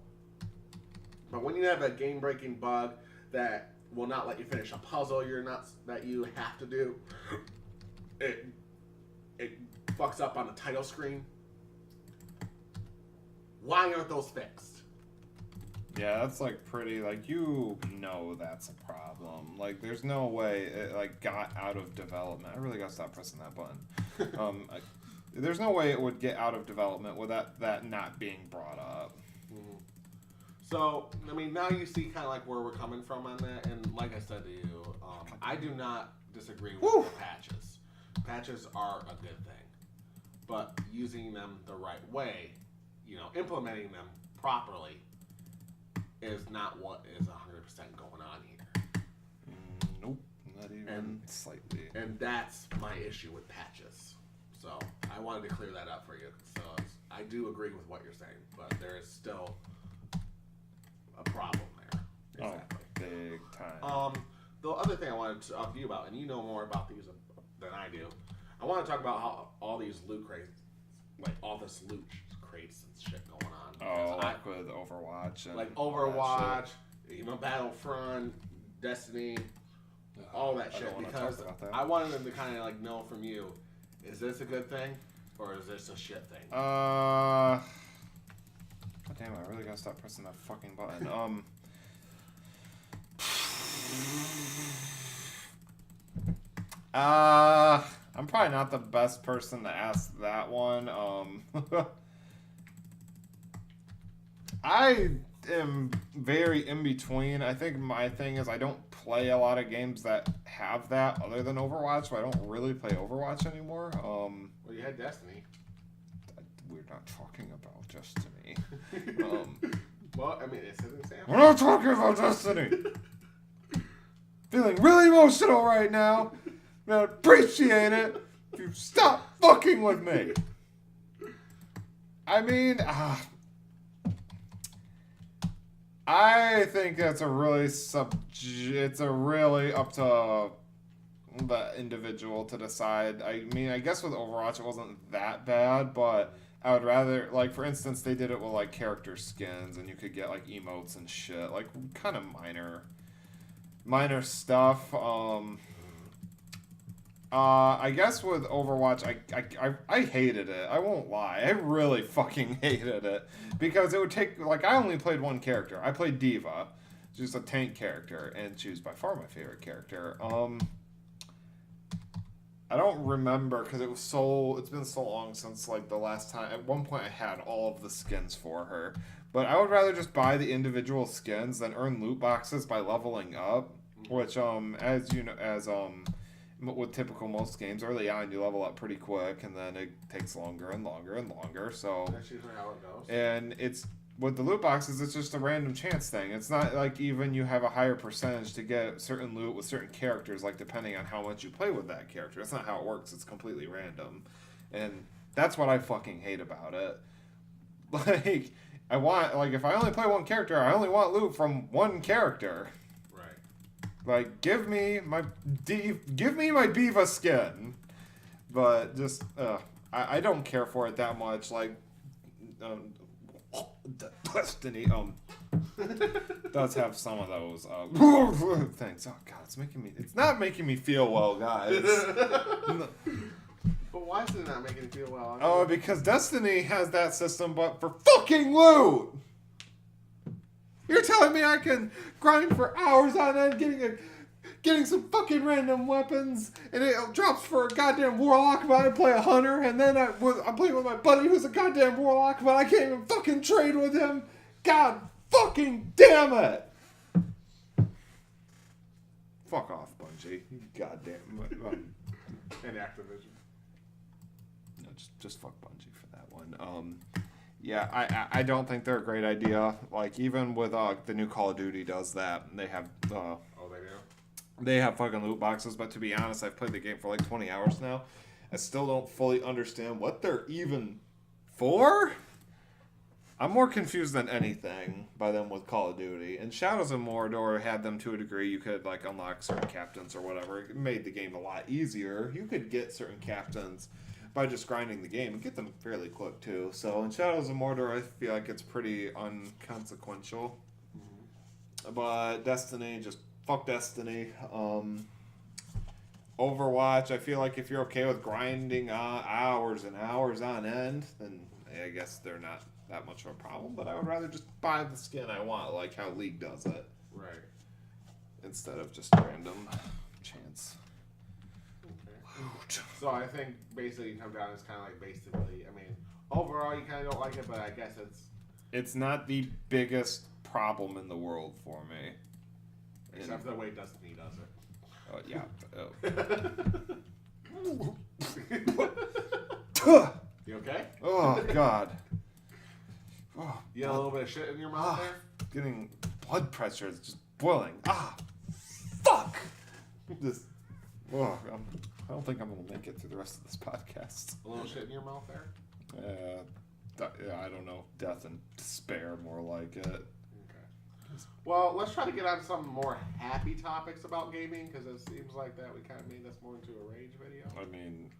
But when you have a game-breaking bug that will not let you finish a puzzle that you have to do, it fucks up on the title screen. Why aren't those fixed? Yeah, that's like pretty, like, that's a problem. Like, there's no way it, like, got out of development. I really gotta stop pressing that button. There's no way it would get out of development without that not being brought up. Mm-hmm. So, I mean, now you see kind of like where we're coming from on that. And like I said to you, I do not disagree with the patches. Patches are a good thing. But using them the right way, implementing them properly, is not what is 100% going on here. Nope, not even slightly. And that's my issue with patches. So I wanted to clear that up for you. So I do agree with what you're saying, but there is still a problem there. Exactly. Oh, big time. The other thing I wanted to talk to you about, and you know more about these than I do, I want to talk about how all these loot crates, like all this loot crates and shit going on. Oh, like with Overwatch. And like Overwatch, even Battlefront, Destiny, all that shit. Because I wanted them to kind of like know from you, is this a good thing or is this a shit thing? God damn, I really gotta stop pressing that fucking button. I'm probably not the best person to ask that one. I am very in between. I think my thing is I don't play a lot of games that have that other than Overwatch, but I don't really play Overwatch anymore. Well, you had Destiny. We're not talking about Destiny. Well, I mean, it's an example. We're not talking about Destiny. Feeling really emotional right now. I appreciate it if you stop fucking with me. I mean, I think that's it's a really up to the individual to decide. I mean, I guess with Overwatch it wasn't that bad, but I would rather, like, for instance, they did it with like character skins and you could get like emotes and shit, like kind of minor stuff. I guess with Overwatch, I hated it. I won't lie. I really fucking hated it. Because it would take, like, I only played one character. I played Diva. She's a tank character, and she was by far my favorite character. I don't remember, because it's been so long since, like, the last time. At one point, I had all of the skins for her. But I would rather just buy the individual skins than earn loot boxes by leveling up. Which, as you know, with typical most games, early on you level up pretty quick, and then it takes longer and longer and longer. So that's usually how it goes. And it's with the loot boxes, it's just a random chance thing. It's not like even you have a higher percentage to get certain loot with certain characters, like depending on how much you play with that character. That's not how it works. It's completely random, and that's what I fucking hate about it. Like if I only play one character, I only want loot from one character. Like, give me my Diva skin. But just, I don't care for it that much. Like, Destiny, does have some of those, things. Oh, God, it's not making me feel well, guys. But why is it not making you feel well? Oh, because Destiny has that system, but for fucking loot! You're telling me I can grind for hours on end getting some fucking random weapons, and it drops for a goddamn warlock, but I play a hunter, and then I'm playing with my buddy who's a goddamn warlock, but I can't even fucking trade with him? God fucking damn it! Fuck off, Bungie. You goddamn... And Activision. No, just fuck Bungie for that one. Yeah, I don't think they're a great idea. Like, even with the new Call of Duty does that. They have oh, they do? They have fucking loot boxes, but to be honest, I've played the game for like 20 hours now. I still don't fully understand what they're even for. I'm more confused than anything by them with Call of Duty. And Shadows of Mordor had them to a degree. You could like unlock certain captains or whatever. It made the game a lot easier. You could get certain captains by just grinding the game and get them fairly quick too. So in Shadows of Mordor, I feel like it's pretty unconsequential. Mm-hmm. But Destiny, just fuck Destiny. Overwatch, I feel like if you're okay with grinding hours and hours on end, then I guess they're not that much of a problem. But I would rather just buy the skin I want, like how League does it. Right. Instead of just random chance. So I think basically you come down, it's kind of like basically, I mean, overall you kind of don't like it, but I guess it's not the biggest problem in the world for me. Except for the way Destiny does it. Oh, yeah. You okay? Oh, God. Oh, you got a little bit of shit in your mouth there? Getting blood pressure is just boiling. Fuck! Just, I don't think I'm going to make it through the rest of this podcast. A little shit in your mouth there? I don't know. Death and despair, more like it. Okay. Well, let's try to get on some more happy topics about gaming, because it seems like that we kind of made this more into a rage video. I mean,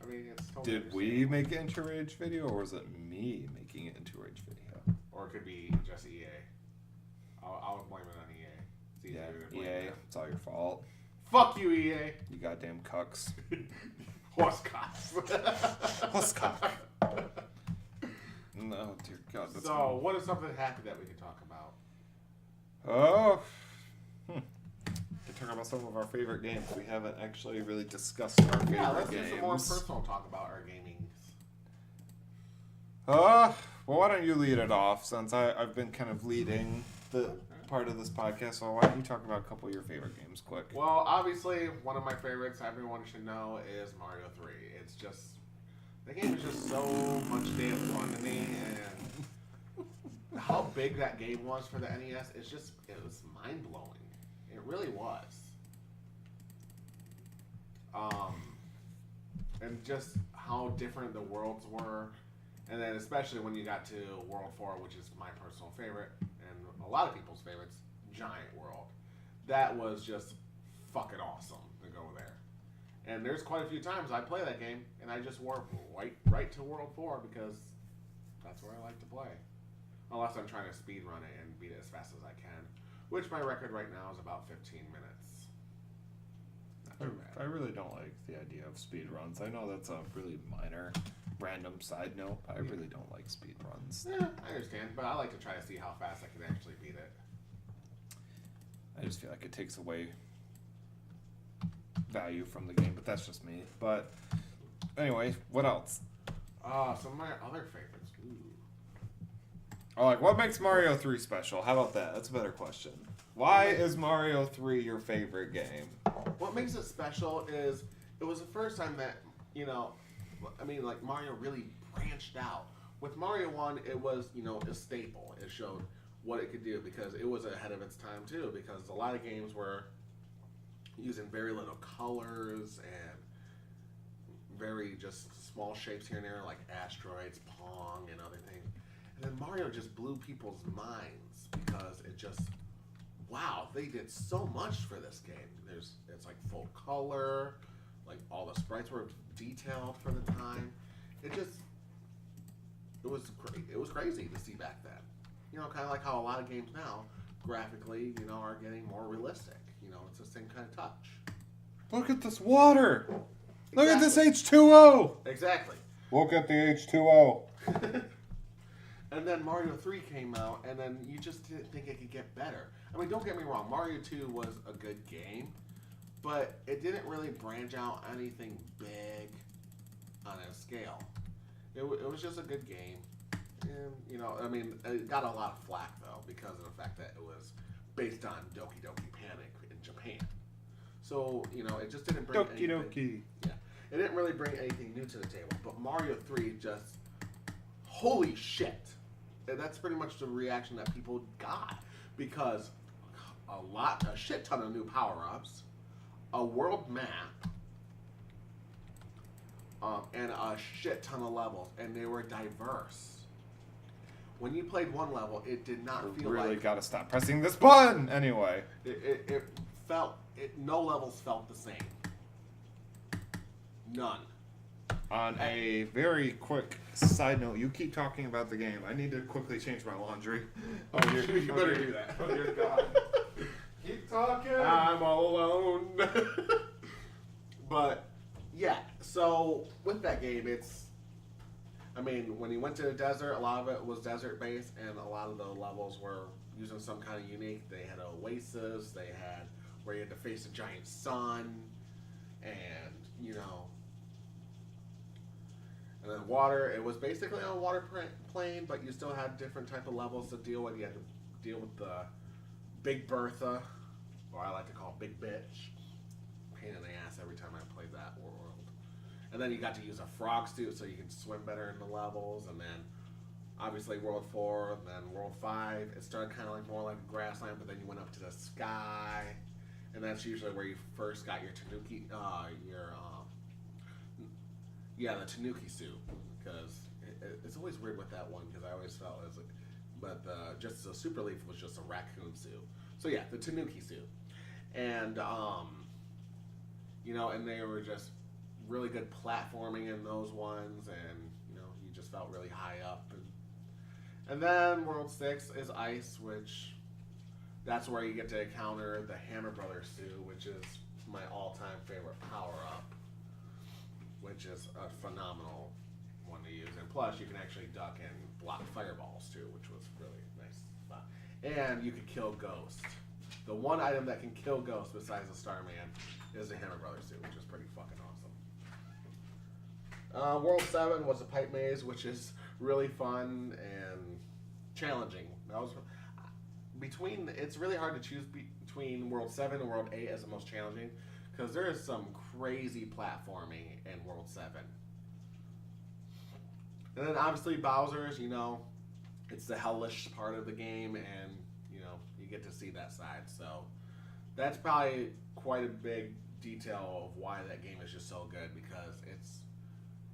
it's totally did we make it into a rage video, or was it me making it into a rage video? Or it could be just EA. I'll blame it on EA. It's easier to blame EA, it's all your fault. Fuck you, EA. You goddamn cucks. Horse-cocks. Horse-cock. No, dear God. That's so, what is something happy that we can talk about? Oh. We can talk about some of our favorite games. We haven't actually really discussed our favorite games. Yeah, let's do some more personal talk about our gaming. Well, why don't you lead it off, since I've been kind of leading the part of this podcast, so why don't you talk about a couple of your favorite games quick? Well, obviously, one of my favorites everyone should know is Mario 3. It's just, the game is just so much damn fun to me, and how big that game was for the NES, it was mind-blowing. It really was. And just how different the worlds were, and then especially when you got to World 4, which is my personal favorite, and a lot of people's favorites, Giant World. That was just fucking awesome to go there. And there's quite a few times I play that game, and I just warp right to World 4 because that's where I like to play. Unless I'm trying to speed run it and beat it as fast as I can, which my record right now is about 15 minutes. Not too bad. I really don't like the idea of speed runs. I know that's a really minor, random side note, but I really don't like speed runs. Yeah, I understand, but I like to try to see how fast I can actually beat it. I just feel like it takes away value from the game, but that's just me. But anyway, what else? Some of my other favorites. Ooh. Oh, like, what makes Mario 3 special? How about that? That's a better question. Why is Mario 3 your favorite game? What makes it special is it was the first time that, like Mario really branched out. With Mario 1, it was, a staple. It showed what it could do because it was ahead of its time too, because a lot of games were using very little colors and very just small shapes here and there, like asteroids, Pong, and other things. And then Mario just blew people's minds because it just wow, they did so much for this game. It's like full color, like all the sprites were detailed for the time. It was crazy to see back then. You know, kind of like how a lot of games now, graphically, you know, are getting more realistic. You know, it's the same kind of touch. Look at this water. Exactly. Look at this H2O. Exactly. Look at the H2O. And then Mario 3 came out, and then you just didn't think it could get better. I mean, don't get me wrong, Mario 2 was a good game, but it didn't really branch out anything big on a scale. It was just a good game. And, you know, I mean, it got a lot of flack, though, because of the fact that it was based on Doki Doki Panic in Japan. So, you know, it just didn't bring Doki Doki. Yeah. It didn't really bring anything new to the table. But Mario 3 just, holy shit. And that's pretty much the reaction that people got. Because a shit ton of new power-ups, a world map, and a shit ton of levels. And they were diverse. When you played one level, it did not feel like... really gotta stop pressing this button! Anyway. It felt... no levels felt the same. None. On a very quick side note, you keep talking about the game. I need to quickly change my laundry. Oh, you better do that. Oh, dear God. Keep talking. I'm all alone. But, yeah. So, with that game, I mean, when you went to the desert, a lot of it was desert-based, and a lot of the levels were using some kind of unique. They had oasis, they had where you had to face a giant sun, and, you know, and then water. It was basically on a water plane, but you still had different type of levels to deal with. You had to deal with the Big Bertha, or I like to call it Big Bitch. Pain in the ass every time I played that world. And then you got to use a frog suit so you can swim better in the levels. And then, obviously, World 4, and then World 5. It started kind of like more like a grassland, but then you went up to the sky. And that's usually where you first got your Tanuki, the Tanuki suit. Because it's always weird with that one, because I always felt it was like, but just the Super Leaf was just a raccoon suit. So yeah, the Tanuki suit. And, you know, and they were just really good platforming in those ones, and, you know, you just felt really high up. And then World 6 is Ice, which... that's where you get to encounter the Hammer Brothers suit, which is my all-time favorite power-up, which is a phenomenal one to use. And plus, you can actually duck and block fireballs, too, which was really nice spot. And you can kill Ghost. The one item that can kill Ghost besides the Starman is the Hammer Brothers suit, which is pretty fucking awesome. World 7 was a pipe maze, which is really fun and challenging. That was... it's really hard to choose between World 7 and World 8 as the most challenging, because there is some crazy platforming in World 7. And then obviously Bowser's, you know, it's the hellish part of the game, and, you know, you get to see that side. So that's probably quite a big detail of why that game is just so good, because it's,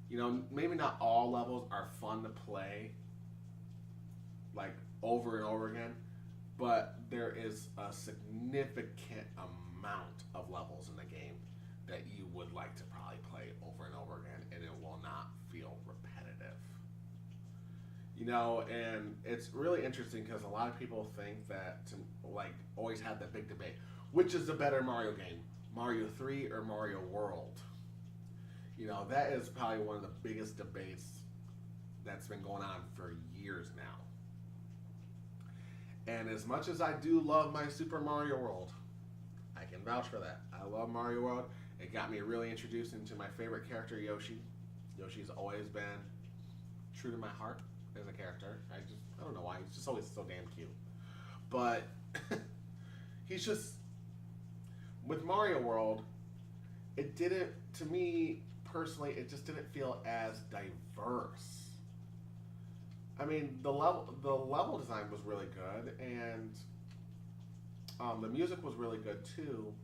you know, maybe not all levels are fun to play, like, over and over again, but there is a significant amount of levels in the game that you would like to probably play over and over again, and it will not feel repetitive. You know, and it's really interesting because a lot of people think that, like, always have that big debate. Which is the better Mario game? Mario 3 or Mario World? You know, that is probably one of the biggest debates that's been going on for years now. And as much as I do love my Super Mario World, I can vouch for that. I love Mario World. It got me really introduced into my favorite character, Yoshi. Yoshi's always been true to my heart as a character. I don't know why. He's just always so damn cute. But he's just... with Mario World, it didn't, to me personally, it just didn't feel as diverse. I mean, the level design was really good, and the music was really good too.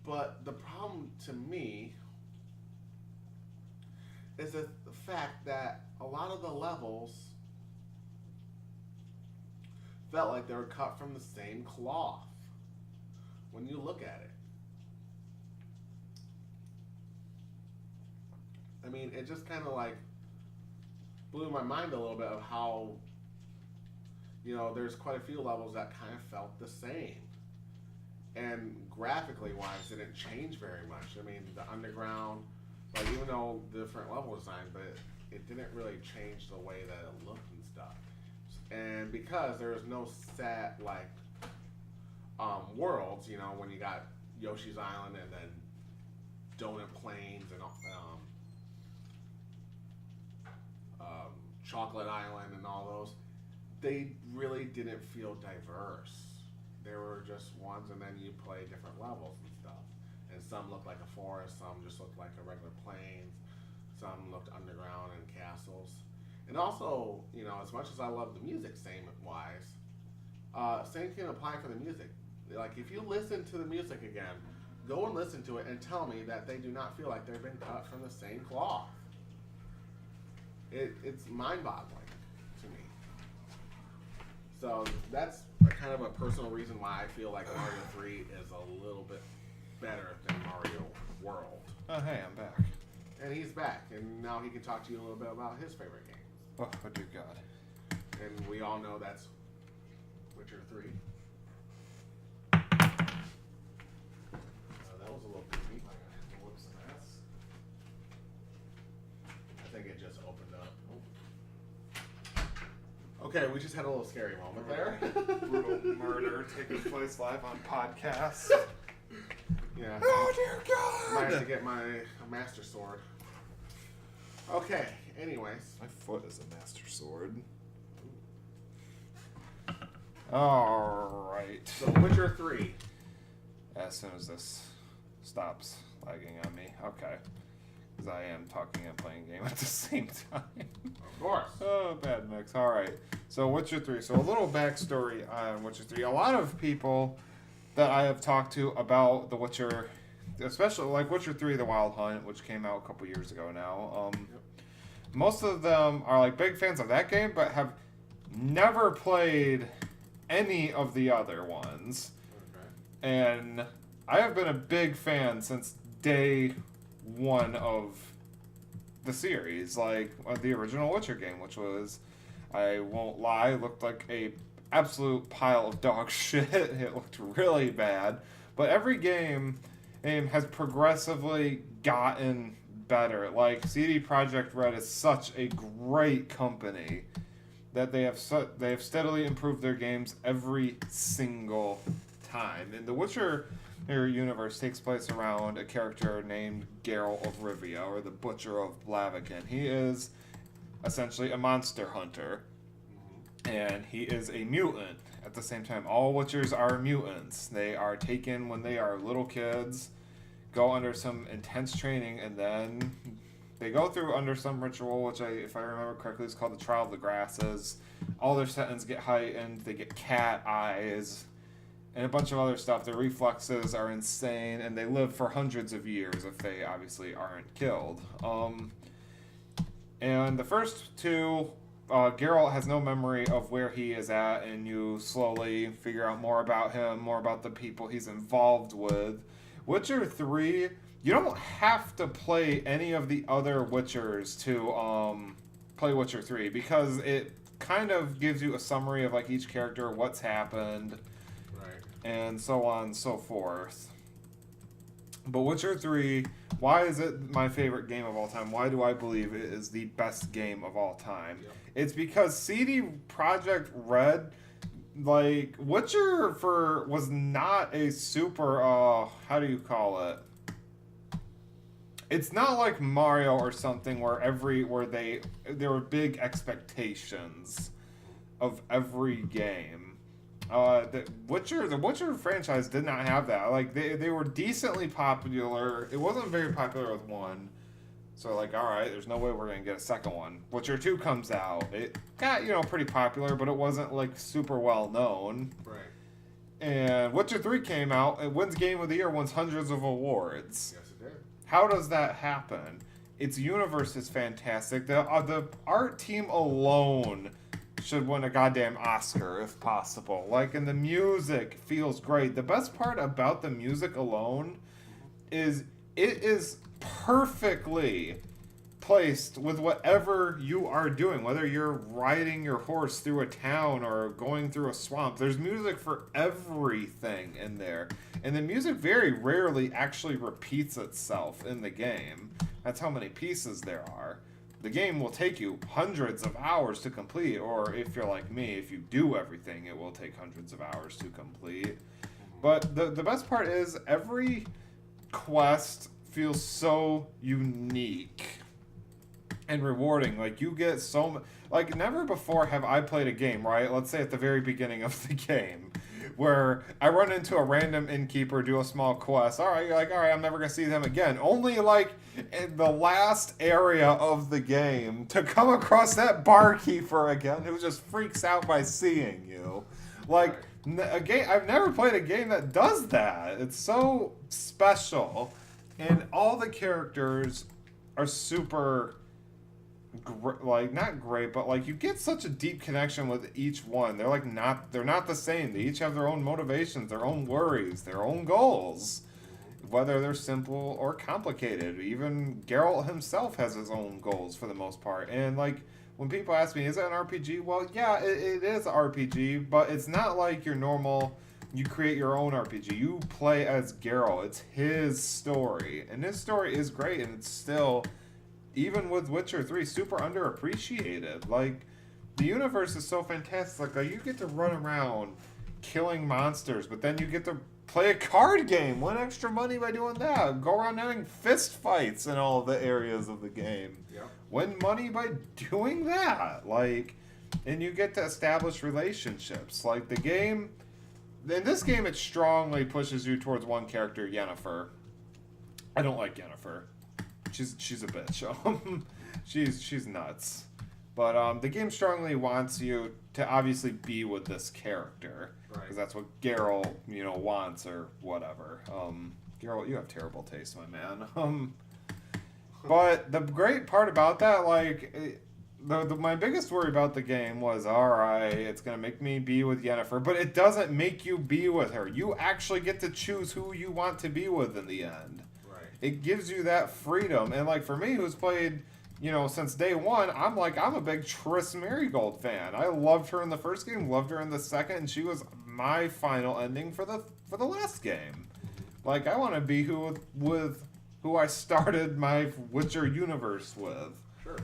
But the problem to me is the fact that a lot of the levels felt like they were cut from the same cloth when you look at it. I mean, it just kind of like blew my mind a little bit of how, you know, there's quite a few levels that kind of felt the same. And graphically wise, it didn't change very much. I mean, the underground, like even though different level design, but it didn't really change the way that it looked and stuff. And because there was no set like worlds, you know, when you got Yoshi's Island and then Donut Plains and Chocolate Island and all those, they really didn't feel diverse. There were just ones, and then you play different levels and stuff. And some looked like a forest, some just looked like a regular plains, some looked underground and castles. And also, you know, as much as I love the music, same can apply for the music. Like, if you listen to the music again, go and listen to it and tell me that they do not feel like they've been cut from the same cloth. It's mind-boggling to me. So that's kind of a personal reason why I feel like Mario 3 is a little bit better than Mario World. Oh, hey, I'm back. And he's back, and now he can talk to you a little bit about his favorite games. Oh, dear God. And we all know that's Witcher 3. That was a little busy. Whoops, I think it just opened up. Okay, we just had a little scary moment there. Brutal murder taking place live on podcast. Yeah. Oh, dear God! I might have to get my master sword. Okay, anyways. My foot is a master sword. Alright. So, Witcher 3. As soon as this stops lagging on me. Okay. Because I am talking and playing a game at the same time. Of course. Oh, bad mix. Alright. So, Witcher 3. So, a little backstory on Witcher 3. A lot of people that I have talked to about The Witcher, especially like Witcher 3 The Wild Hunt, which came out a couple years ago now. Most of them are like big fans of that game, but have never played any of the other ones. Okay. And I have been a big fan since day one of the series, like the original Witcher game, which was, I won't lie, looked like a absolute pile of dog shit. It looked really bad, but every game has progressively gotten better. Like, CD Projekt Red is such a great company that they have steadily improved their games every single time. And the Witcher universe takes place around a character named Geralt of Rivia, or the Butcher of Blaviken. He is essentially a monster hunter, and he is a mutant. At the same time, all Witchers are mutants. They are taken when they are little kids, go under some intense training, and then they go through under some ritual, which if I remember correctly, is called the Trial of the Grasses. All their settings get heightened. They get cat eyes and a bunch of other stuff. Their reflexes are insane, and they live for hundreds of years if they obviously aren't killed. And the first two, Geralt has no memory of where he is at, and you slowly figure out more about him, more about the people he's involved with. Witcher 3, you don't have to play any of the other Witchers to play Witcher 3, because it kind of gives you a summary of like each character, what's happened, Right. and so on and so forth. But Witcher 3, why is it my favorite game of all time? Why do I believe it is the best game of all time? Yep. It's because CD Projekt Red, like, Witcher was not a super, how do you call it? It's not like Mario or something where there were big expectations of every game. The Witcher franchise did not have that. Like, they were decently popular. It wasn't very popular with one. So, like, alright, there's no way we're going to get a second one. Witcher 2 comes out. It got, pretty popular, but it wasn't, like, super well known. Right. And Witcher 3 came out. It wins Game of the Year, wins hundreds of awards. Yes, it did. How does that happen? Its universe is fantastic. The art team alone should win a goddamn Oscar if possible. Like, and the music feels great. The best part about the music alone is it is perfectly placed with whatever you are doing, whether you're riding your horse through a town or going through a swamp. There's music for everything in there, and the music very rarely actually repeats itself in the game. That's how many pieces there are. The game will take you hundreds of hours to complete, or if you're like me, if you do everything, it will take hundreds of hours to complete. But the best part is every quest feels so unique and rewarding. Like, you get so much. Like, never before have I played a game, right? Let's say at the very beginning of the game, where I run into a random innkeeper, do a small quest. All right, you're like, all right, I'm never gonna see them again. Only like in the last area of the game to come across that barkeeper again, who just freaks out by seeing you. Like, a game. I've never played a game that does that. It's so special, and all the characters are super. Like, not great, but like you get such a deep connection with each one. They're not the same. They each have their own motivations, their own worries, their own goals, whether they're simple or complicated. Even Geralt himself has his own goals for the most part. And like, when people ask me, is it an RPG? Well, yeah, it is an RPG, but it's not like your normal, you create your own RPG. You play as Geralt. It's his story, and his story is great, and it's still, even with Witcher 3, super underappreciated. Like, the universe is so fantastic. Like, you get to run around killing monsters, but then you get to play a card game, win extra money by doing that, go around having fist fights in all of the areas of the game. Yep. Win money by doing that. Like, and you get to establish relationships. Like, the game, in this game, it strongly pushes you towards one character, Yennefer. I don't like Yennefer. She's a bitch. She's nuts. But the game strongly wants you to obviously be with this character, because that's what Geralt, wants or whatever. Geralt, you have terrible taste, my man. But the great part about that, like, my biggest worry about the game was, alright, it's gonna make me be with Yennefer, but it doesn't make you be with her. You actually get to choose who you want to be with in the end. It gives you that freedom. And like, for me, who's played, since day one, I'm a big Triss Merigold fan. I loved her in the first game, loved her in the second, and she was my final ending for the last game. Like, I want to be with who I started my Witcher universe with. Sure.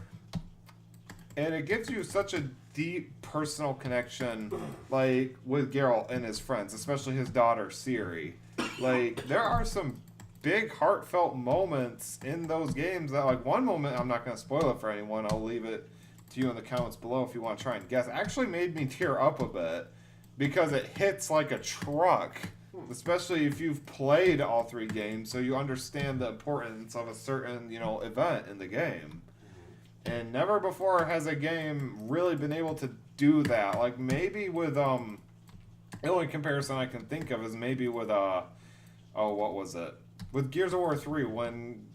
And it gives you such a deep personal connection, like, with Geralt and his friends, especially his daughter, Ciri. Like, there are some big heartfelt moments in those games that, like, one moment, I'm not going to spoil it for anyone, I'll leave it to you in the comments below if you want to try and guess, actually made me tear up a bit, because it hits like a truck, especially if you've played all three games, so you understand the importance of a certain, event in the game. And never before has a game really been able to do that. Like, maybe with, the only comparison I can think of is maybe with, what was it? With Gears of War 3, when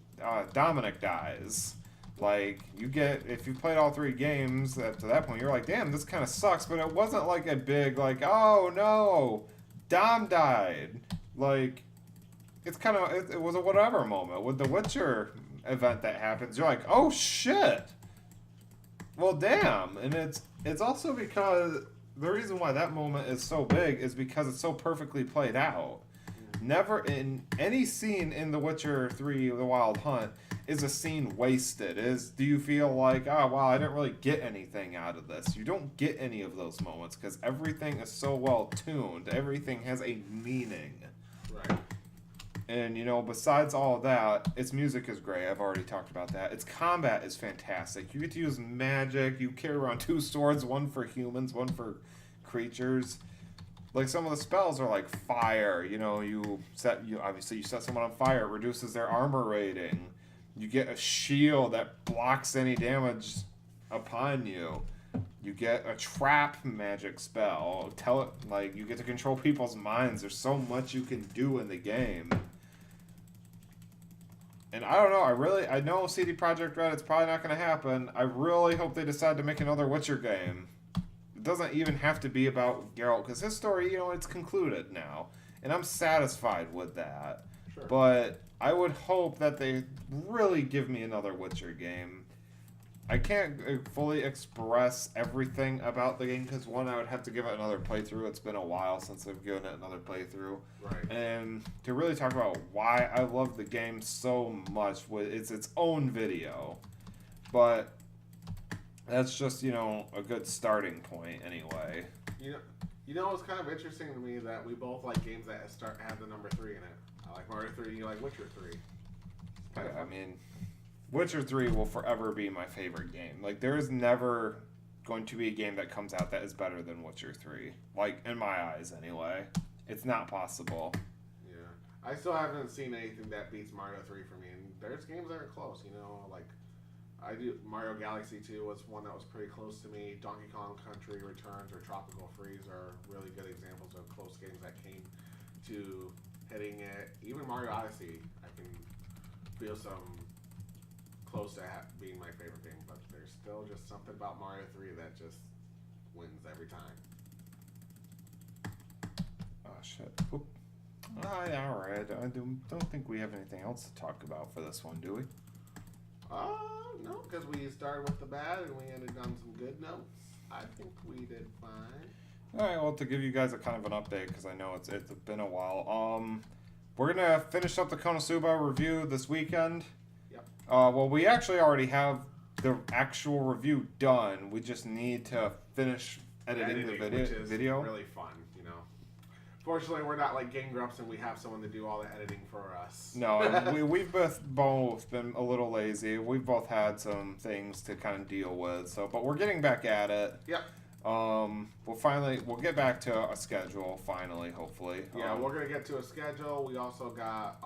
Dominic dies, like, if you played all three games up to that point, you're like, damn, this kind of sucks, but it wasn't like a big, like, oh no, Dom died. Like, it's kind of, it was a whatever moment. With the Witcher event that happens, you're like, oh shit, well damn. And it's also because the reason why that moment is so big is because it's so perfectly played out. Never in any scene in The Witcher 3, The Wild Hunt, is a scene wasted. Do you feel like, oh, wow, I didn't really get anything out of this? You don't get any of those moments because everything is so well tuned. Everything has a meaning. Right. And, besides all of that, its music is great. I've already talked about that. Its combat is fantastic. You get to use magic. You carry around two swords, one for humans, one for creatures. Like, some of the spells are like fire, you set someone on fire, it reduces their armor rating. You get a shield that blocks any damage upon you. You get a trap magic spell. You get to control people's minds. There's so much you can do in the game. And I don't know, I know CD Projekt Red, it's probably not going to happen. I really hope they decide to make another Witcher game. It doesn't even have to be about Geralt, because his story, it's concluded now. And I'm satisfied with that. Sure. But I would hope that they really give me another Witcher game. I can't fully express everything about the game, because one, I would have to give it another playthrough. It's been a while since I've given it another playthrough. Right. And to really talk about why I love the game so much, it's its own video. But that's just, a good starting point anyway. It's kind of interesting to me that we both like games that have the number 3 in it. I like Mario 3, you like Witcher 3. I mean, Witcher 3 will forever be my favorite game. Like, there is never going to be a game that comes out that is better than Witcher 3. Like, in my eyes, anyway. It's not possible. Yeah. I still haven't seen anything that beats Mario 3 for me, and there's games that are close, like... Mario Galaxy 2 was one that was pretty close to me. Donkey Kong Country Returns or Tropical Freeze are really good examples of close games that came to hitting it. Even Mario Odyssey, I can feel some close to being my favorite game, but there's still just something about Mario 3 that just wins every time. Oh, shit. Oop. Alright. I don't think we have anything else to talk about for this one, do we? No, because we started with the bad and we ended on some good notes. I think we did fine. All right, well, to give you guys a kind of an update, because I know it's been a while. We're gonna finish up the Konosuba review this weekend. Yep. Well, we actually already have the actual review done. We just need to finish editing the video. Which is really fun, Fortunately, we're not like Game Grumps and we have someone to do all the editing for us. No, we've both been a little lazy. We've both had some things to kind of deal with. but we're getting back at it. Yep. We'll get back to a schedule finally, hopefully. Yeah, we're gonna get to a schedule. We also got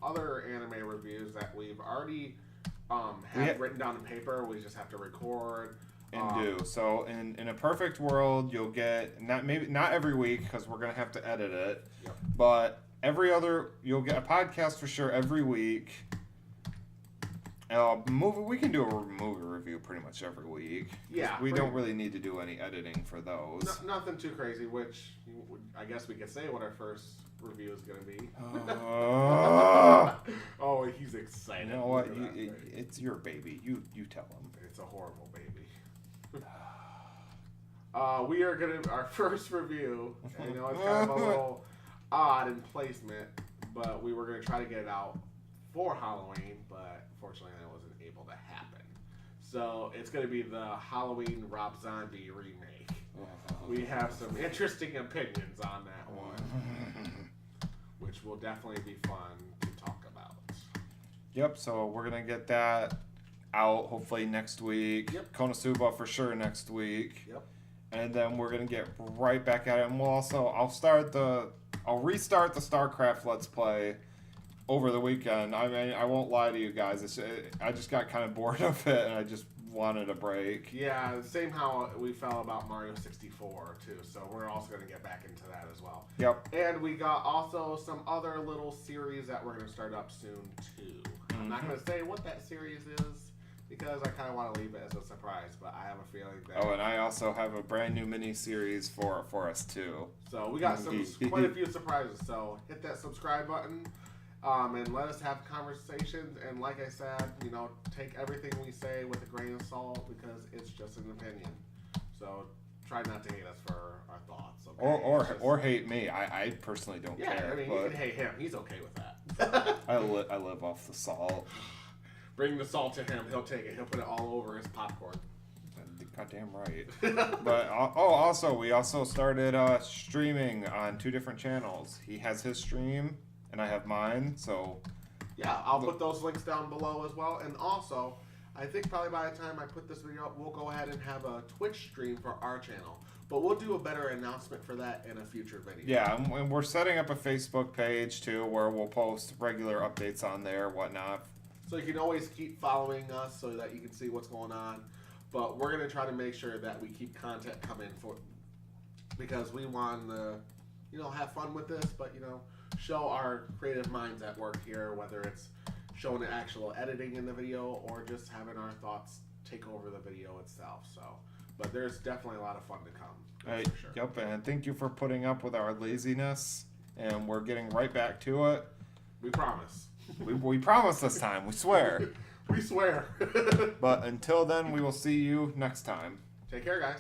other anime reviews that we've already written down on paper. We just have to record. And do. So in a perfect world, you'll get not every week, because we're gonna have to edit it. Yep. But you'll get a podcast for sure every week. We can do a movie review pretty much every week. Yeah. We don't really need to do any editing for those. Nothing too crazy, which I guess we could say what our first review is gonna be. Oh, he's excited. You know what? It's your baby. You tell him. It's a horrible baby. We are our first review. I know it's kind of a little odd in placement, but we were gonna try to get it out for Halloween, but fortunately that wasn't able to happen. So it's gonna be the Halloween Rob Zombie remake. We have some interesting opinions on that one, which will definitely be fun to talk about. Yep. So we're gonna get that out hopefully next week. Yep. Konosuba for sure next week. Yep. And then we're gonna get right back at it, and I'll restart the StarCraft Let's Play over the weekend. I mean, I won't lie to you guys. I just got kind of bored of it, and I just wanted a break. Yeah, same how we felt about Mario 64 too. So we're also gonna get back into that as well. Yep. And we got also some other little series that we're gonna start up soon too. I'm not gonna say what that series is, because I kind of want to leave it as a surprise, but I have a feeling that... Oh, and I also have a brand new mini-series for us, too. So we got quite a few surprises, so hit that subscribe button, and let us have conversations, and like I said, take everything we say with a grain of salt, because it's just an opinion. So try not to hate us for our thoughts, okay? Or hate me. I personally don't care. Yeah, I mean, you can hate him. He's okay with that. I live off the salt. Bring the salt to him. He'll take it. He'll put it all over his popcorn. Goddamn right. But also we started streaming on 2 different channels. He has his stream, and I have mine. So yeah, I'll put those links down below as well. And also, I think probably by the time I put this video up, we'll go ahead and have a Twitch stream for our channel. But we'll do a better announcement for that in a future video. Yeah, and we're setting up a Facebook page too, where we'll post regular updates on there, whatnot. So you can always keep following us so that you can see what's going on. But we're going to try to make sure that we keep content coming because we want to, have fun with this, but, show our creative minds at work here, whether it's showing the actual editing in the video or just having our thoughts take over the video itself. But there's definitely a lot of fun to come. Hey, For sure. Yep, and thank you for putting up with our laziness, and we're getting right back to it. We promise. We promise this time, we swear. We swear. But until then, we will see you next time. Take care, guys.